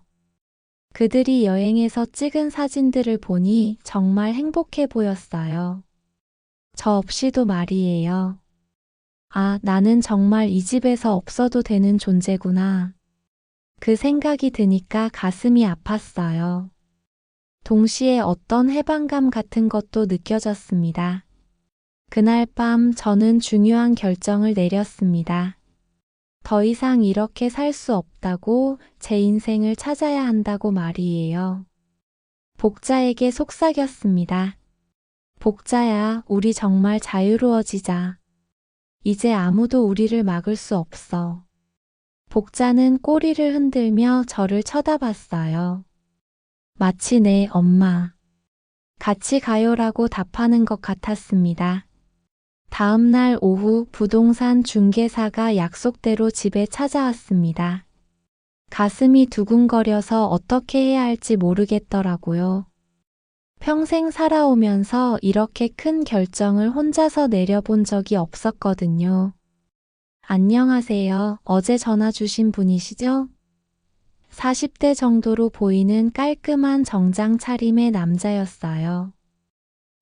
그들이 여행에서 찍은 사진들을 보니 정말 행복해 보였어요. 저 없이도 말이에요. 아, 나는 정말 이 집에서 없어도 되는 존재구나. 그 생각이 드니까 가슴이 아팠어요. 동시에 어떤 해방감 같은 것도 느껴졌습니다. 그날 밤 저는 중요한 결정을 내렸습니다. 더 이상 이렇게 살 수 없다고, 제 인생을 찾아야 한다고 말이에요. 복자에게 속삭였습니다. 복자야, 우리 정말 자유로워지자. 이제 아무도 우리를 막을 수 없어. 복자는 꼬리를 흔들며 저를 쳐다봤어요. 마치 내 엄마. 같이 가요라고 답하는 것 같았습니다. 다음 날 오후 부동산 중개사가 약속대로 집에 찾아왔습니다. 가슴이 두근거려서 어떻게 해야 할지 모르겠더라고요. 평생 살아오면서 이렇게 큰 결정을 혼자서 내려본 적이 없었거든요. 안녕하세요. 어제 전화 주신 분이시죠? 40대 정도로 보이는 깔끔한 정장 차림의 남자였어요.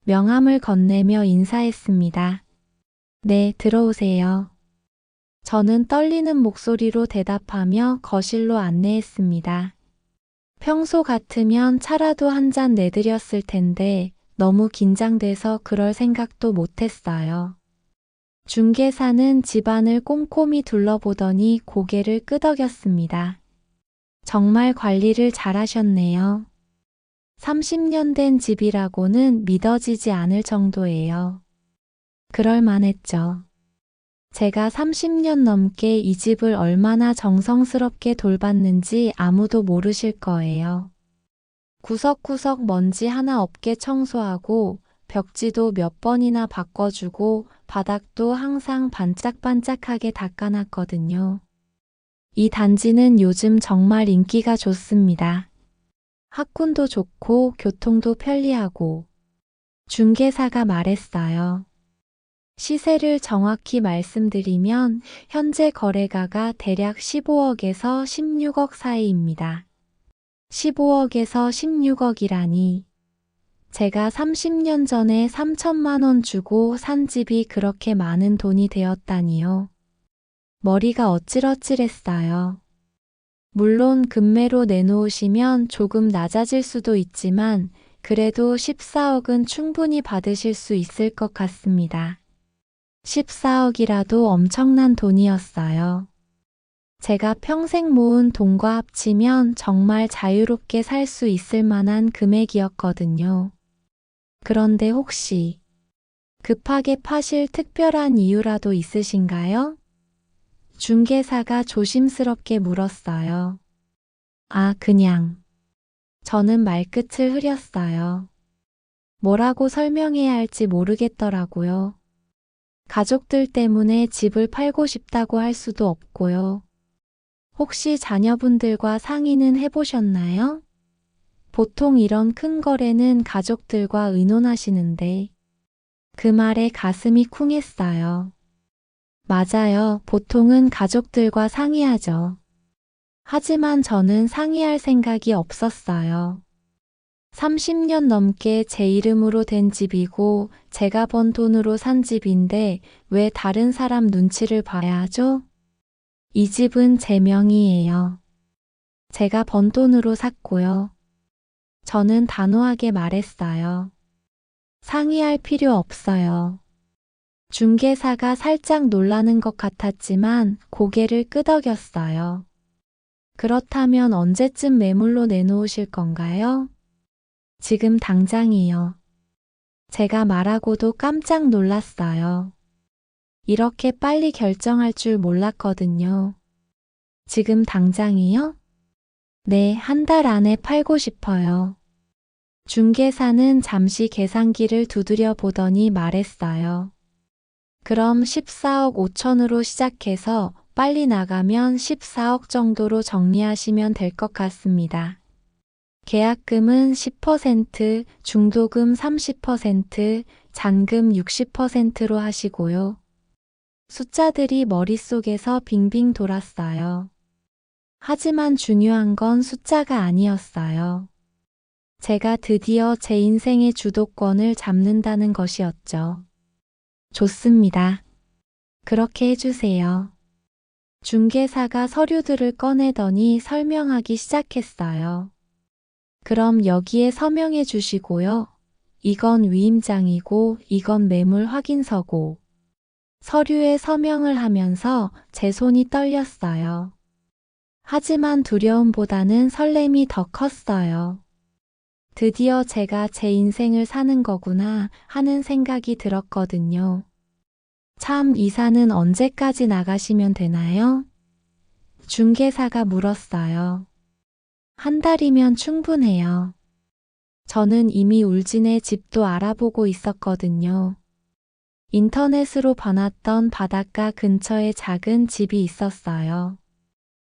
명함을 건네며 인사했습니다. 네, 들어오세요. 저는 떨리는 목소리로 대답하며 거실로 안내했습니다. 평소 같으면 차라도 한 잔 내드렸을 텐데 너무 긴장돼서 그럴 생각도 못했어요. 중개사는 집안을 꼼꼼히 둘러보더니 고개를 끄덕였습니다. 정말 관리를 잘하셨네요. 30년 된 집이라고는 믿어지지 않을 정도예요. 그럴 만했죠. 제가 30년 넘게 이 집을 얼마나 정성스럽게 돌봤는지 아무도 모르실 거예요. 구석구석 먼지 하나 없게 청소하고 벽지도 몇 번이나 바꿔주고 바닥도 항상 반짝반짝하게 닦아놨거든요. 이 단지는 요즘 정말 인기가 좋습니다. 학군도 좋고 교통도 편리하고. 중개사가 말했어요. 시세를 정확히 말씀드리면 현재 거래가가 대략 15억에서 16억 사이입니다. 15억에서 16억이라니. 제가 30년 전에 3천만 원 주고 산 집이 그렇게 많은 돈이 되었다니요. 머리가 어찔어찔했어요. 물론 금매로 내놓으시면 조금 낮아질 수도 있지만 그래도 14억은 충분히 받으실 수 있을 것 같습니다. 14억이라도 엄청난 돈이었어요. 제가 평생 모은 돈과 합치면 정말 자유롭게 살 수 있을 만한 금액이었거든요. 그런데 혹시 급하게 파실 특별한 이유라도 있으신가요? 중개사가 조심스럽게 물었어요. 아, 그냥. 저는 말끝을 흐렸어요. 뭐라고 설명해야 할지 모르겠더라고요. 가족들 때문에 집을 팔고 싶다고 할 수도 없고요. 혹시 자녀분들과 상의는 해보셨나요? 보통 이런 큰 거래는 가족들과 의논하시는데 그 말에 가슴이 쿵했어요. 맞아요. 보통은 가족들과 상의하죠. 하지만 저는 상의할 생각이 없었어요. 30년 넘게 제 이름으로 된 집이고 제가 번 돈으로 산 집인데 왜 다른 사람 눈치를 봐야 하죠? 이 집은 제 명의예요. 제가 번 돈으로 샀고요. 저는 단호하게 말했어요. 상의할 필요 없어요. 중개사가 살짝 놀라는 것 같았지만 고개를 끄덕였어요. 그렇다면 언제쯤 매물로 내놓으실 건가요? 지금 당장이요. 제가 말하고도 깜짝 놀랐어요. 이렇게 빨리 결정할 줄 몰랐거든요. 지금 당장이요? 네, 한 달 안에 팔고 싶어요. 중개사는 잠시 계산기를 두드려 보더니 말했어요. 그럼 14억 5천으로 시작해서 빨리 나가면 14억 정도로 정리하시면 될 것 같습니다. 계약금은 10%, 중도금 30%, 잔금 60%로 하시고요. 숫자들이 머릿속에서 빙빙 돌았어요. 하지만 중요한 건 숫자가 아니었어요. 제가 드디어 제 인생의 주도권을 잡는다는 것이었죠. 좋습니다. 그렇게 해주세요. 중개사가 서류들을 꺼내더니 설명하기 시작했어요. 그럼 여기에 서명해 주시고요. 이건 위임장이고 이건 매물 확인서고. 서류에 서명을 하면서 제 손이 떨렸어요. 하지만 두려움보다는 설렘이 더 컸어요. 드디어 제가 제 인생을 사는 거구나 하는 생각이 들었거든요. 참, 이사는 언제까지 나가시면 되나요? 중개사가 물었어요. 한 달이면 충분해요. 저는 이미 울진의 집도 알아보고 있었거든요. 인터넷으로 봐놨던 바닷가 근처에 작은 집이 있었어요.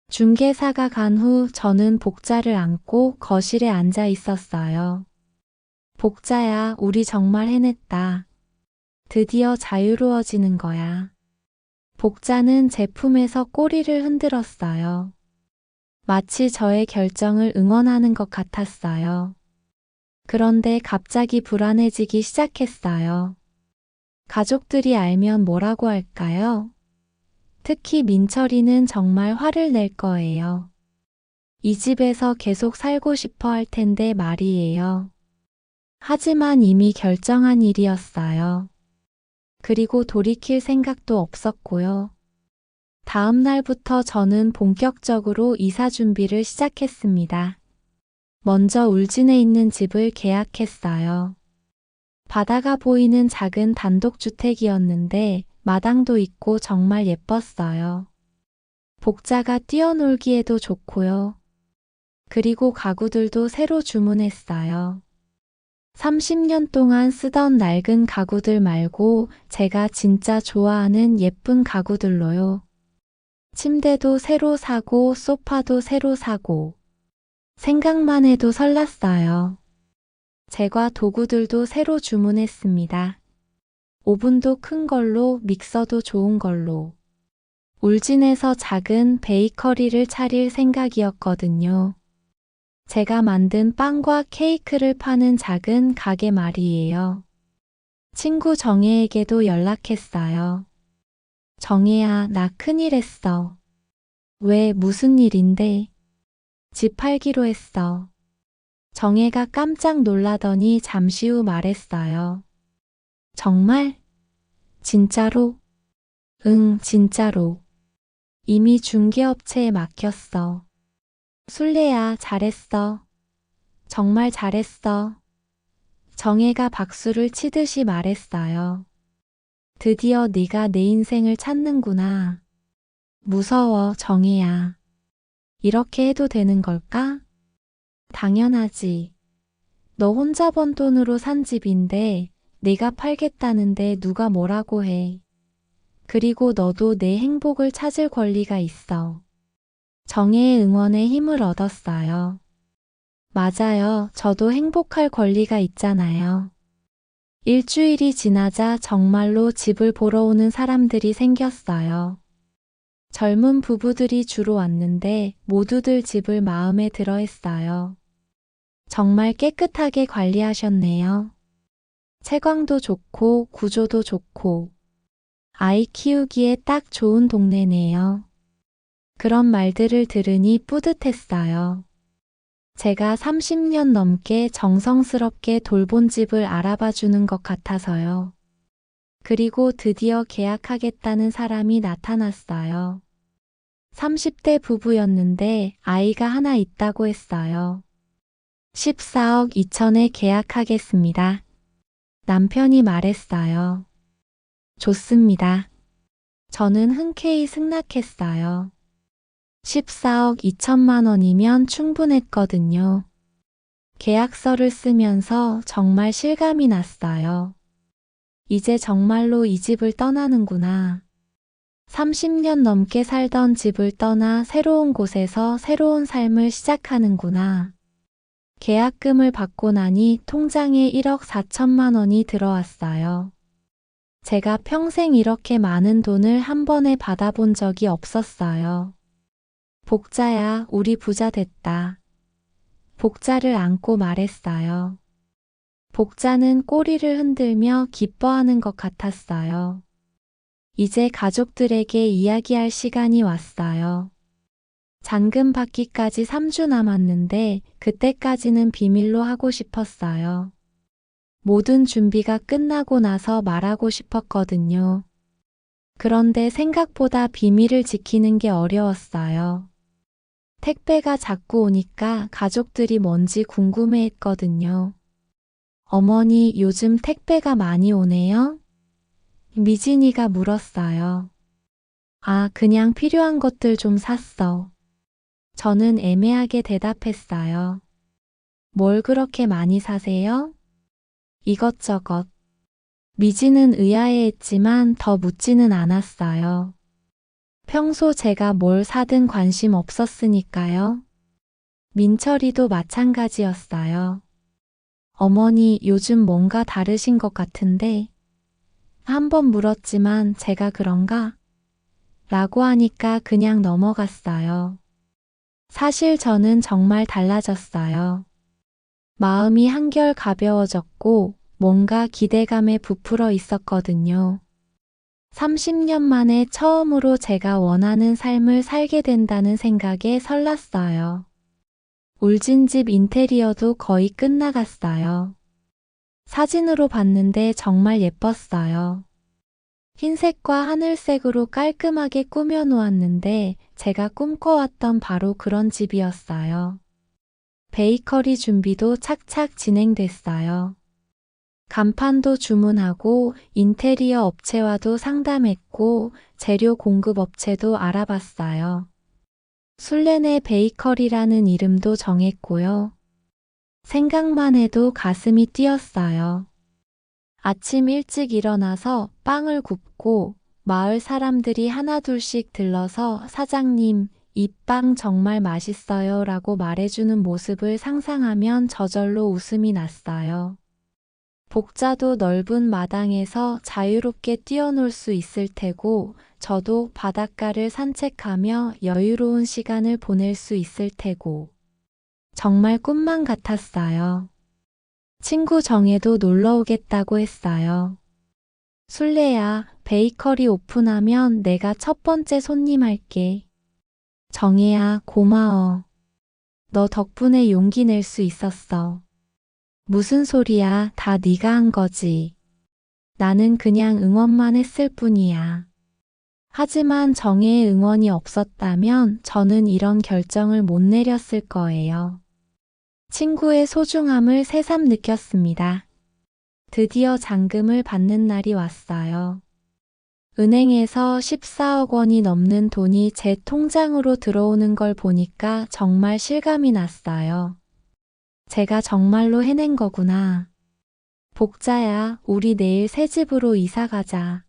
중개사가 간 후 저는 복자를 안고 거실에 앉아 있었어요. 복자야, 우리 정말 해냈다. 드디어 자유로워지는 거야. 복자는 제 품에서 꼬리를 흔들었어요. 마치 저의 결정을 응원하는 것 같았어요. 그런데 갑자기 불안해지기 시작했어요. 가족들이 알면 뭐라고 할까요? 특히 민철이는 정말 화를 낼 거예요. 이 집에서 계속 살고 싶어 할 텐데 말이에요. 하지만 이미 결정한 일이었어요. 그리고 돌이킬 생각도 없었고요. 다음 날부터 저는 본격적으로 이사 준비를 시작했습니다. 먼저 울진에 있는 집을 계약했어요. 바다가 보이는 작은 단독주택이었는데 마당도 있고 정말 예뻤어요. 복자가 뛰어놀기에도 좋고요. 그리고 가구들도 새로 주문했어요. 30년 동안 쓰던 낡은 가구들 말고 제가 진짜 좋아하는 예쁜 가구들로요. 침대도 새로 사고 소파도 새로 사고 생각만 해도 설렜어요. 제과 도구들도 새로 주문했습니다. 오븐도 큰 걸로, 믹서도 좋은 걸로. 울진에서 작은 베이커리를 차릴 생각이었거든요. 제가 만든 빵과 케이크를 파는 작은 가게 말이에요. 친구 정혜에게도 연락했어요. 정혜야, 나 큰일 했어. 왜, 무슨 일인데? 집 팔기로 했어. 정혜가 깜짝 놀라더니 잠시 후 말했어요. 정말? 진짜로? 응, 진짜로. 이미 중개업체에 맡겼어. 술래야, 잘했어. 정말 잘했어. 정혜가 박수를 치듯이 말했어요. 드디어 네가 내 인생을 찾는구나. 무서워, 정혜야. 이렇게 해도 되는 걸까? 당연하지. 너 혼자 번 돈으로 산 집인데 내가 팔겠다는데 누가 뭐라고 해. 그리고 너도 내 행복을 찾을 권리가 있어. 정혜의 응원에 힘을 얻었어요. 맞아요. 저도 행복할 권리가 있잖아요. 일주일이 지나자 정말로 집을 보러 오는 사람들이 생겼어요. 젊은 부부들이 주로 왔는데 모두들 집을 마음에 들어 했어요. 정말 깨끗하게 관리하셨네요. 채광도 좋고 구조도 좋고 아이 키우기에 딱 좋은 동네네요. 그런 말들을 들으니 뿌듯했어요. 제가 30년 넘게 정성스럽게 돌본 집을 알아봐 주는 것 같아서요. 그리고 드디어 계약하겠다는 사람이 나타났어요. 30대 부부였는데 아이가 하나 있다고 했어요. 14억 2천에 계약하겠습니다. 남편이 말했어요. 좋습니다. 저는 흔쾌히 승낙했어요. 14억 2천만 원이면 충분했거든요. 계약서를 쓰면서 정말 실감이 났어요. 이제 정말로 이 집을 떠나는구나. 30년 넘게 살던 집을 떠나 새로운 곳에서 새로운 삶을 시작하는구나. 계약금을 받고 나니 통장에 1억 4천만 원이 들어왔어요. 제가 평생 이렇게 많은 돈을 한 번에 받아본 적이 없었어요. 복자야, 우리 부자 됐다. 복자를 안고 말했어요. 복자는 꼬리를 흔들며 기뻐하는 것 같았어요. 이제 가족들에게 이야기할 시간이 왔어요. 잔금 받기까지 3주 남았는데 그때까지는 비밀로 하고 싶었어요. 모든 준비가 끝나고 나서 말하고 싶었거든요. 그런데 생각보다 비밀을 지키는 게 어려웠어요. 택배가 자꾸 오니까 가족들이 뭔지 궁금해 했거든요. 어머니, 요즘 택배가 많이 오네요? 미진이가 물었어요. 아, 그냥 필요한 것들 좀 샀어. 저는 애매하게 대답했어요. 뭘 그렇게 많이 사세요? 이것저것. 미지는 의아해했지만 더 묻지는 않았어요. 평소 제가 뭘 사든 관심 없었으니까요. 민철이도 마찬가지였어요. 어머니, 요즘 뭔가 다르신 것 같은데? 한 번 물었지만 제가 그런가? 라고 하니까 그냥 넘어갔어요. 사실 저는 정말 달라졌어요. 마음이 한결 가벼워졌고 뭔가 기대감에 부풀어 있었거든요. 30년 만에 처음으로 제가 원하는 삶을 살게 된다는 생각에 설렜어요. 울진 집 인테리어도 거의 끝나갔어요. 사진으로 봤는데 정말 예뻤어요. 흰색과 하늘색으로 깔끔하게 꾸며 놓았는데 제가 꿈꿔왔던 바로 그런 집이었어요. 베이커리 준비도 착착 진행됐어요. 간판도 주문하고 인테리어 업체와도 상담했고 재료 공급 업체도 알아봤어요. 술래네 베이커리라는 이름도 정했고요. 생각만 해도 가슴이 뛰었어요. 아침 일찍 일어나서 빵을 굽고 마을 사람들이 하나둘씩 들러서 사장님, 이 빵 정말 맛있어요 라고 말해주는 모습을 상상하면 저절로 웃음이 났어요. 복자도 넓은 마당에서 자유롭게 뛰어놀 수 있을 테고 저도 바닷가를 산책하며 여유로운 시간을 보낼 수 있을 테고 정말 꿈만 같았어요. 친구 정혜도 놀러 오겠다고 했어요. 술래야, 베이커리 오픈하면 내가 첫 번째 손님 할게. 정혜야, 고마워. 너 덕분에 용기 낼 수 있었어. 무슨 소리야, 다 네가 한 거지. 나는 그냥 응원만 했을 뿐이야. 하지만 정혜의 응원이 없었다면 저는 이런 결정을 못 내렸을 거예요. 친구의 소중함을 새삼 느꼈습니다. 드디어 잔금을 받는 날이 왔어요. 은행에서 14억 원이 넘는 돈이 제 통장으로 들어오는 걸 보니까 정말 실감이 났어요. 제가 정말로 해낸 거구나. 복자야, 우리 내일 새 집으로 이사 가자.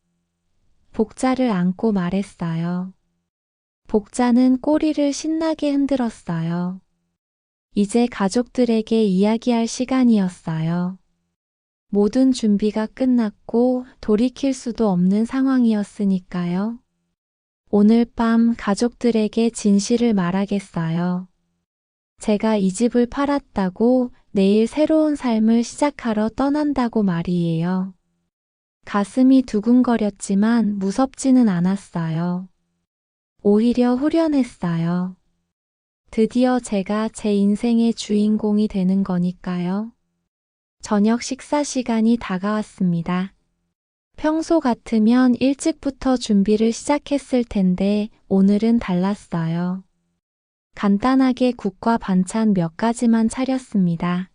복자를 안고 말했어요. 복자는 꼬리를 신나게 흔들었어요. 이제 가족들에게 이야기할 시간이었어요. 모든 준비가 끝났고 돌이킬 수도 없는 상황이었으니까요. 오늘 밤 가족들에게 진실을 말하겠어요. 제가 이 집을 팔았다고, 내일 새로운 삶을 시작하러 떠난다고 말이에요. 가슴이 두근거렸지만 무섭지는 않았어요. 오히려 후련했어요. 드디어 제가 제 인생의 주인공이 되는 거니까요. 저녁 식사 시간이 다가왔습니다. 평소 같으면 일찍부터 준비를 시작했을 텐데 오늘은 달랐어요. 간단하게 국과 반찬 몇 가지만 차렸습니다.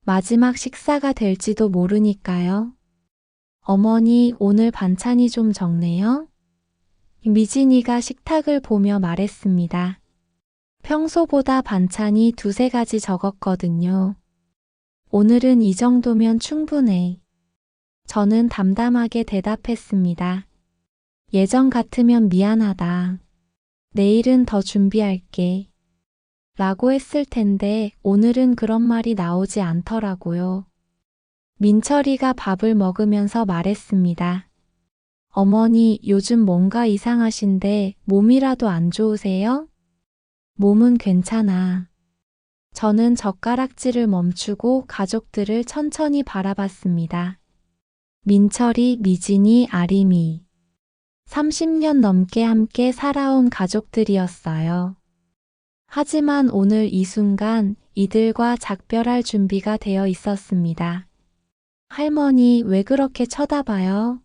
마지막 식사가 될지도 모르니까요. 어머니, 오늘 반찬이 좀 적네요. 미진이가 식탁을 보며 말했습니다. 평소보다 반찬이 두세 가지 적었거든요. 오늘은 이 정도면 충분해. 저는 담담하게 대답했습니다. 예전 같으면 미안하다. 내일은 더 준비할게. 라고 했을 텐데 오늘은 그런 말이 나오지 않더라고요. 민철이가 밥을 먹으면서 말했습니다. 어머니, 요즘 뭔가 이상하신데 몸이라도 안 좋으세요? 몸은 괜찮아. 저는 젓가락질을 멈추고 가족들을 천천히 바라봤습니다. 민철이, 미진이, 아림이. 30년 넘게 함께 살아온 가족들이었어요. 하지만 오늘 이 순간 이들과 작별할 준비가 되어 있었습니다. 할머니, 왜 그렇게 쳐다봐요?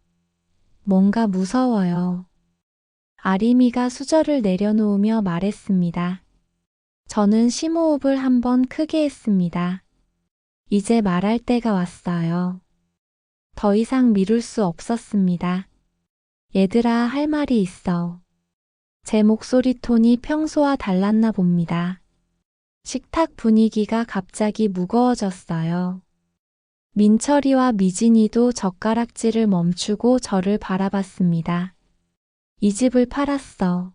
뭔가 무서워요. 아림이가 수저를 내려놓으며 말했습니다. 저는 심호흡을 한번 크게 했습니다. 이제 말할 때가 왔어요. 더 이상 미룰 수 없었습니다. 얘들아, 할 말이 있어. 제 목소리 톤이 평소와 달랐나 봅니다. 식탁 분위기가 갑자기 무거워졌어요. 민철이와 미진이도 젓가락질을 멈추고 저를 바라봤습니다. 이 집을 팔았어.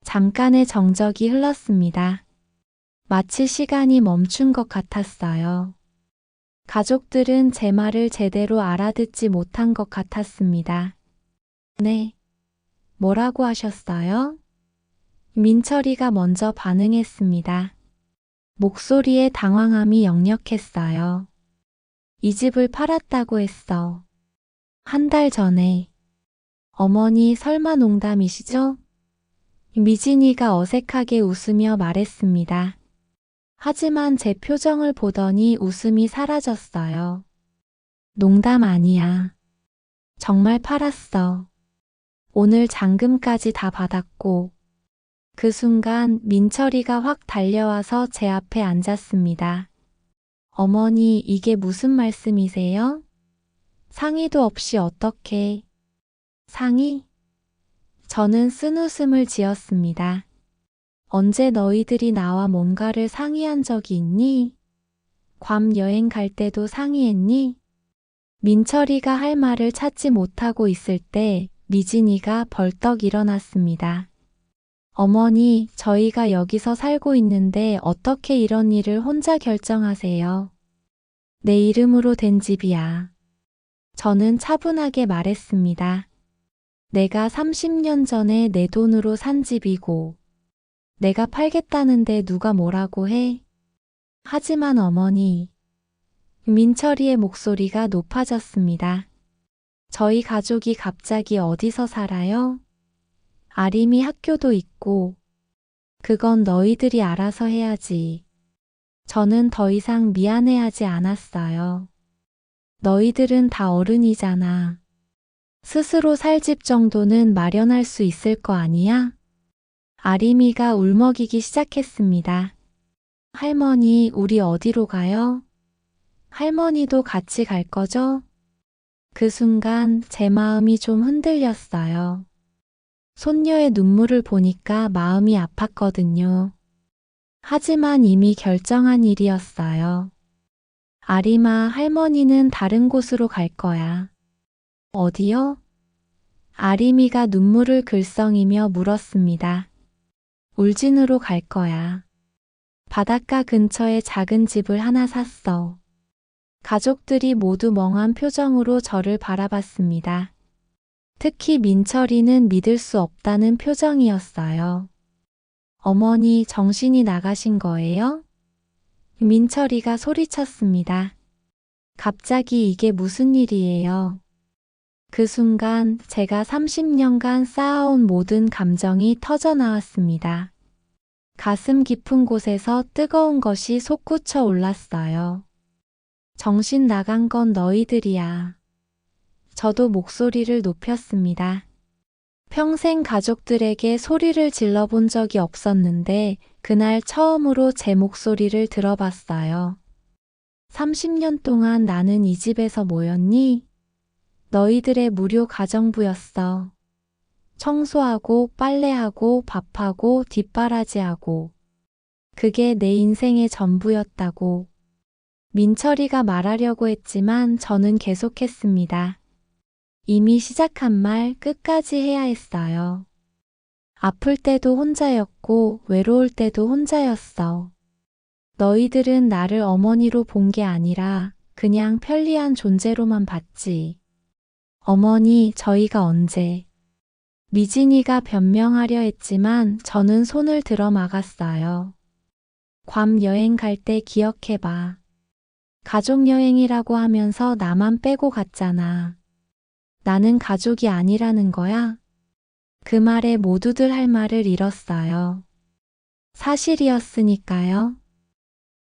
잠깐의 정적이 흘렀습니다. 마치 시간이 멈춘 것 같았어요. 가족들은 제 말을 제대로 알아듣지 못한 것 같았습니다. 네. 뭐라고 하셨어요? 민철이가 먼저 반응했습니다. 목소리에 당황함이 역력했어요. 이 집을 팔았다고 했어. 한 달 전에. 어머니, 설마 농담이시죠? 미진이가 어색하게 웃으며 말했습니다. 하지만 제 표정을 보더니 웃음이 사라졌어요. 농담 아니야. 정말 팔았어. 오늘 잔금까지 다 받았고. 그 순간 민철이가 확 달려와서 제 앞에 앉았습니다. 어머니, 이게 무슨 말씀이세요? 상의도 없이 어떻게? 상의? 저는 쓴웃음을 지었습니다. 언제 너희들이 나와 뭔가를 상의한 적이 있니? 괌 여행 갈 때도 상의했니? 민철이가 할 말을 찾지 못하고 있을 때 미진이가 벌떡 일어났습니다. 어머니, 저희가 여기서 살고 있는데 어떻게 이런 일을 혼자 결정하세요? 내 이름으로 된 집이야. 저는 차분하게 말했습니다. 내가 30년 전에 내 돈으로 산 집이고, 내가 팔겠다는데 누가 뭐라고 해? 하지만 어머니, 민철이의 목소리가 높아졌습니다. 저희 가족이 갑자기 어디서 살아요? 아림이 학교도 있고, 그건 너희들이 알아서 해야지. 저는 더 이상 미안해하지 않았어요. 너희들은 다 어른이잖아. 스스로 살 집 정도는 마련할 수 있을 거 아니야? 아림이가 울먹이기 시작했습니다. 할머니, 우리 어디로 가요? 할머니도 같이 갈 거죠? 그 순간 제 마음이 좀 흔들렸어요. 손녀의 눈물을 보니까 마음이 아팠거든요. 하지만 이미 결정한 일이었어요. 아림아, 할머니는 다른 곳으로 갈 거야. 어디요? 아림이가 눈물을 글썽이며 물었습니다. 울진으로 갈 거야. 바닷가 근처에 작은 집을 하나 샀어. 가족들이 모두 멍한 표정으로 저를 바라봤습니다. 특히 민철이는 믿을 수 없다는 표정이었어요. 어머니, 정신이 나가신 거예요? 민철이가 소리쳤습니다. 갑자기 이게 무슨 일이에요? 그 순간 제가 30년간 쌓아온 모든 감정이 터져 나왔습니다. 가슴 깊은 곳에서 뜨거운 것이 솟구쳐 올랐어요. 정신 나간 건 너희들이야. 저도 목소리를 높였습니다. 평생 가족들에게 소리를 질러본 적이 없었는데 그날 처음으로 제 목소리를 들어봤어요. 30년 동안 나는 이 집에서 뭐였니? 너희들의 무료 가정부였어. 청소하고 빨래하고 밥하고 뒷바라지하고. 그게 내 인생의 전부였다고. 민철이가 말하려고 했지만 저는 계속했습니다. 이미 시작한 말 끝까지 해야 했어요. 아플 때도 혼자였고 외로울 때도 혼자였어. 너희들은 나를 어머니로 본 게 아니라 그냥 편리한 존재로만 봤지. 어머니, 저희가 언제? 미진이가 변명하려 했지만 저는 손을 들어 막았어요. 괌 여행 갈 때 기억해봐. 가족여행이라고 하면서 나만 빼고 갔잖아. 나는 가족이 아니라는 거야? 그 말에 모두들 할 말을 잃었어요. 사실이었으니까요.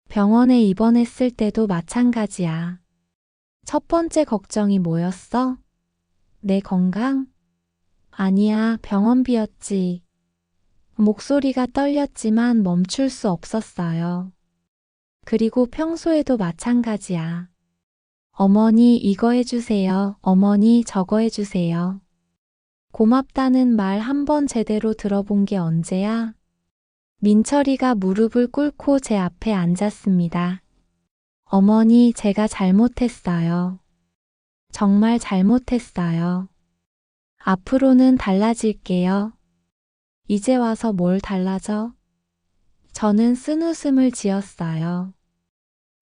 병원에 입원했을 때도 마찬가지야. 첫 번째 걱정이 뭐였어? 내 건강? 아니야, 병원비였지. 목소리가 떨렸지만 멈출 수 없었어요. 그리고 평소에도 마찬가지야. 어머니 이거 해주세요. 어머니 저거 해주세요. 고맙다는 말 한 번 제대로 들어본 게 언제야? 민철이가 무릎을 꿇고 제 앞에 앉았습니다. 어머니, 제가 잘못했어요. 정말 잘못했어요. 앞으로는 달라질게요. 이제 와서 뭘 달라져? 저는 쓴웃음을 지었어요.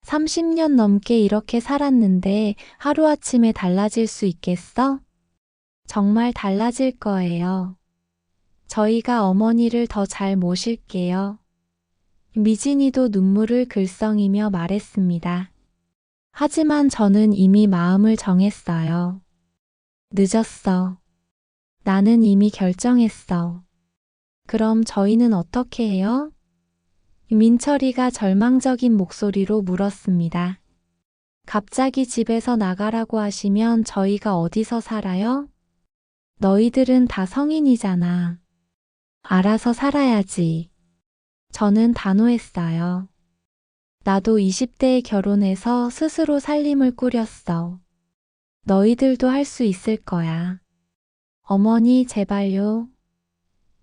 30년 넘게 이렇게 살았는데 하루아침에 달라질 수 있겠어? 정말 달라질 거예요. 저희가 어머니를 더 잘 모실게요. 미진이도 눈물을 글썽이며 말했습니다. 하지만 저는 이미 마음을 정했어요. 늦었어. 나는 이미 결정했어. 그럼 저희는 어떻게 해요? 민철이가 절망적인 목소리로 물었습니다. 갑자기 집에서 나가라고 하시면 저희가 어디서 살아요? 너희들은 다 성인이잖아. 알아서 살아야지. 저는 단호했어요. 나도 20대에 결혼해서 스스로 살림을 꾸렸어. 너희들도 할 수 있을 거야. 어머니 제발요.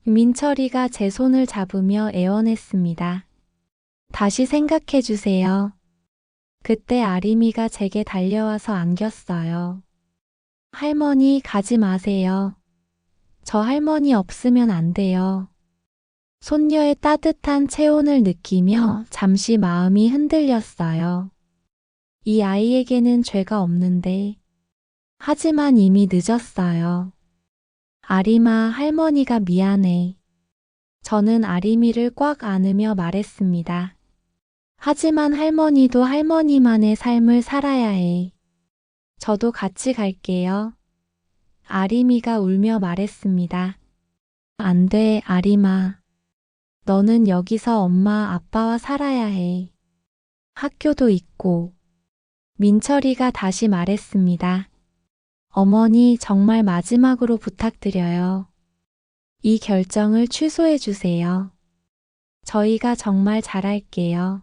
민철이가 제 손을 잡으며 애원했습니다. 다시 생각해 주세요. 그때 아림이가 제게 달려와서 안겼어요. 할머니 가지 마세요. 저 할머니 없으면 안 돼요. 손녀의 따뜻한 체온을 느끼며 잠시 마음이 흔들렸어요. 이 아이에게는 죄가 없는데. 하지만 이미 늦었어요. 아림아, 할머니가 미안해. 저는 아림이를 꽉 안으며 말했습니다. 하지만 할머니도 할머니만의 삶을 살아야 해. 저도 같이 갈게요. 아림이가 울며 말했습니다. 안 돼, 아림아. 너는 여기서 엄마, 아빠와 살아야 해. 학교도 있고. 민철이가 다시 말했습니다. 어머니, 정말 마지막으로 부탁드려요. 이 결정을 취소해 주세요. 저희가 정말 잘할게요.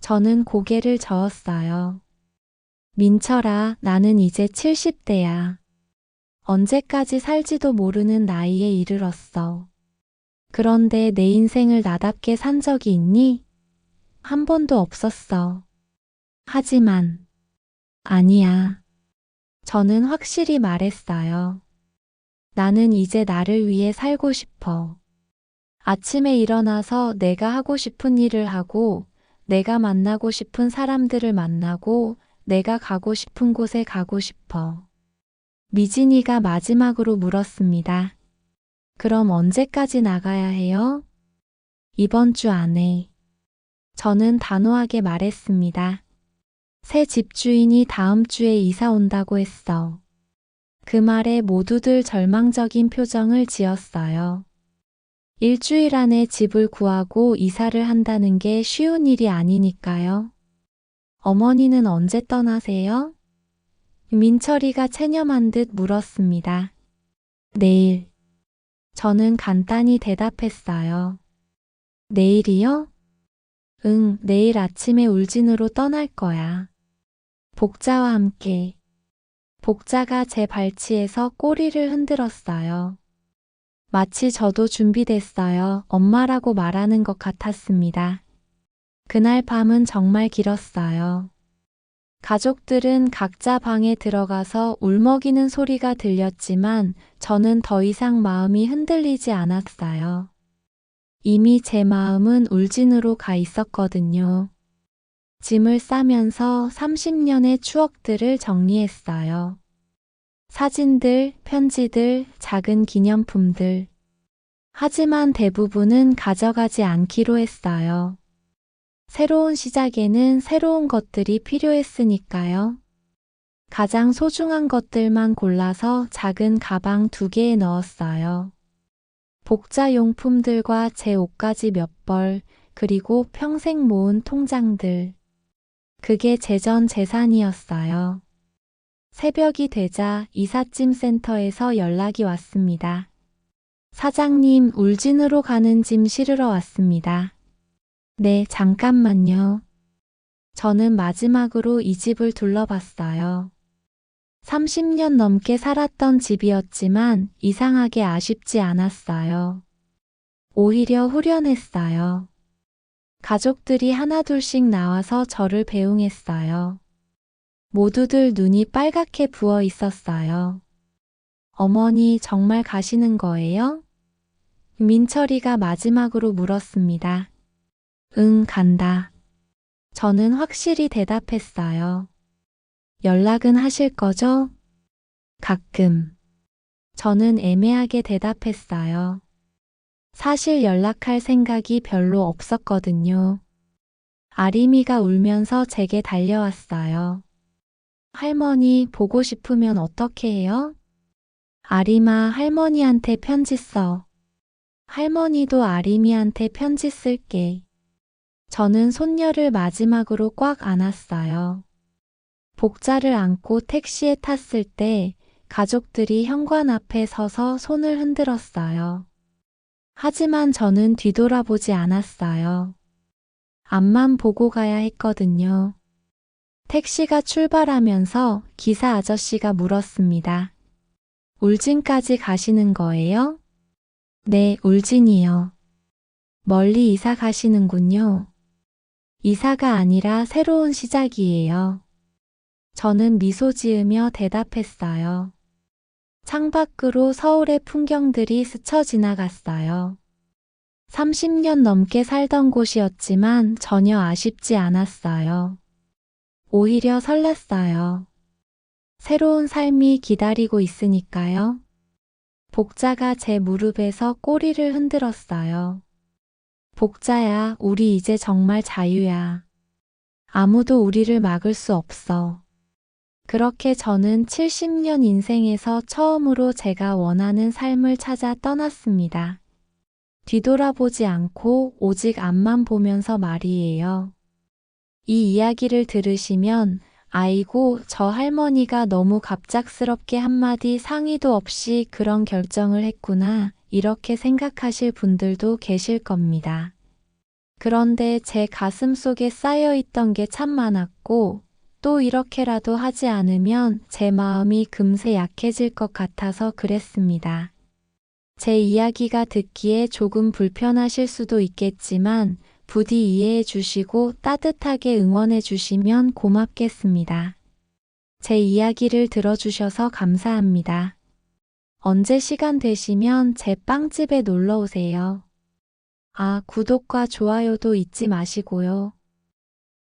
저는 고개를 저었어요. 민철아, 나는 이제 70대야. 언제까지 살지도 모르는 나이에 이르렀어. 그런데 내 인생을 나답게 산 적이 있니? 한 번도 없었어. 하지만, 아니야. 저는 확실히 말했어요. 나는 이제 나를 위해 살고 싶어. 아침에 일어나서 내가 하고 싶은 일을 하고, 내가 만나고 싶은 사람들을 만나고, 내가 가고 싶은 곳에 가고 싶어. 미진이가 마지막으로 물었습니다. 그럼 언제까지 나가야 해요? 이번 주 안에. 저는 단호하게 말했습니다. 새 집주인이 다음 주에 이사 온다고 했어. 그 말에 모두들 절망적인 표정을 지었어요. 일주일 안에 집을 구하고 이사를 한다는 게 쉬운 일이 아니니까요. 어머니는 언제 떠나세요? 민철이가 체념한 듯 물었습니다. 내일. 저는 간단히 대답했어요. 내일이요? 응, 내일 아침에 울진으로 떠날 거야. 복자와 함께. 복자가 제 발치에서 꼬리를 흔들었어요. 마치 저도 준비됐어요. 엄마라고 말하는 것 같았습니다. 그날 밤은 정말 길었어요. 가족들은 각자 방에 들어가서 울먹이는 소리가 들렸지만 저는 더 이상 마음이 흔들리지 않았어요. 이미 제 마음은 울진으로 가 있었거든요. 짐을 싸면서 30년의 추억들을 정리했어요. 사진들, 편지들, 작은 기념품들. 하지만 대부분은 가져가지 않기로 했어요. 새로운 시작에는 새로운 것들이 필요했으니까요. 가장 소중한 것들만 골라서 작은 가방 2개에 넣었어요. 복자 용품들과 제 옷가지 몇 벌, 그리고 평생 모은 통장들. 그게 제 전 재산이었어요. 새벽이 되자 이삿짐 센터에서 연락이 왔습니다. 사장님, 울진으로 가는 짐 실으러 왔습니다. 네, 잠깐만요. 저는 마지막으로 이 집을 둘러봤어요. 30년 넘게 살았던 집이었지만 이상하게 아쉽지 않았어요. 오히려 후련했어요. 가족들이 하나둘씩 나와서 저를 배웅했어요. 모두들 눈이 빨갛게 부어 있었어요. 어머니 정말 가시는 거예요? 민철이가 마지막으로 물었습니다. 응, 간다. 저는 확실히 대답했어요. 연락은 하실 거죠? 가끔. 저는 애매하게 대답했어요. 사실 연락할 생각이 별로 없었거든요. 아림이가 울면서 제게 달려왔어요. 할머니 보고 싶으면 어떻게 해요? 아림아, 할머니한테 편지 써. 할머니도 아림이한테 편지 쓸게. 저는 손녀를 마지막으로 꽉 안았어요. 복자를 안고 택시에 탔을 때 가족들이 현관 앞에 서서 손을 흔들었어요. 하지만 저는 뒤돌아보지 않았어요. 앞만 보고 가야 했거든요. 택시가 출발하면서 기사 아저씨가 물었습니다. 울진까지 가시는 거예요? 네, 울진이요. 멀리 이사 가시는군요. 이사가 아니라 새로운 시작이에요. 저는 미소 지으며 대답했어요. 창밖으로 서울의 풍경들이 스쳐 지나갔어요. 30년 넘게 살던 곳이었지만 전혀 아쉽지 않았어요. 오히려 설렜어요. 새로운 삶이 기다리고 있으니까요. 복자가 제 무릎에서 꼬리를 흔들었어요. 복자야, 우리 이제 정말 자유야. 아무도 우리를 막을 수 없어. 그렇게 저는 70년 인생에서 처음으로 제가 원하는 삶을 찾아 떠났습니다. 뒤돌아보지 않고 오직 앞만 보면서 말이에요. 이 이야기를 들으시면 아이고, 저 할머니가 너무 갑작스럽게 한마디 상의도 없이 그런 결정을 했구나, 이렇게 생각하실 분들도 계실 겁니다. 그런데 제 가슴 속에 쌓여있던 게 참 많았고, 또 이렇게라도 하지 않으면 제 마음이 금세 약해질 것 같아서 그랬습니다. 제 이야기가 듣기에 조금 불편하실 수도 있겠지만 부디 이해해 주시고 따뜻하게 응원해 주시면 고맙겠습니다. 제 이야기를 들어주셔서 감사합니다. 언제 시간 되시면 제 빵집에 놀러 오세요. 아, 구독과 좋아요도 잊지 마시고요.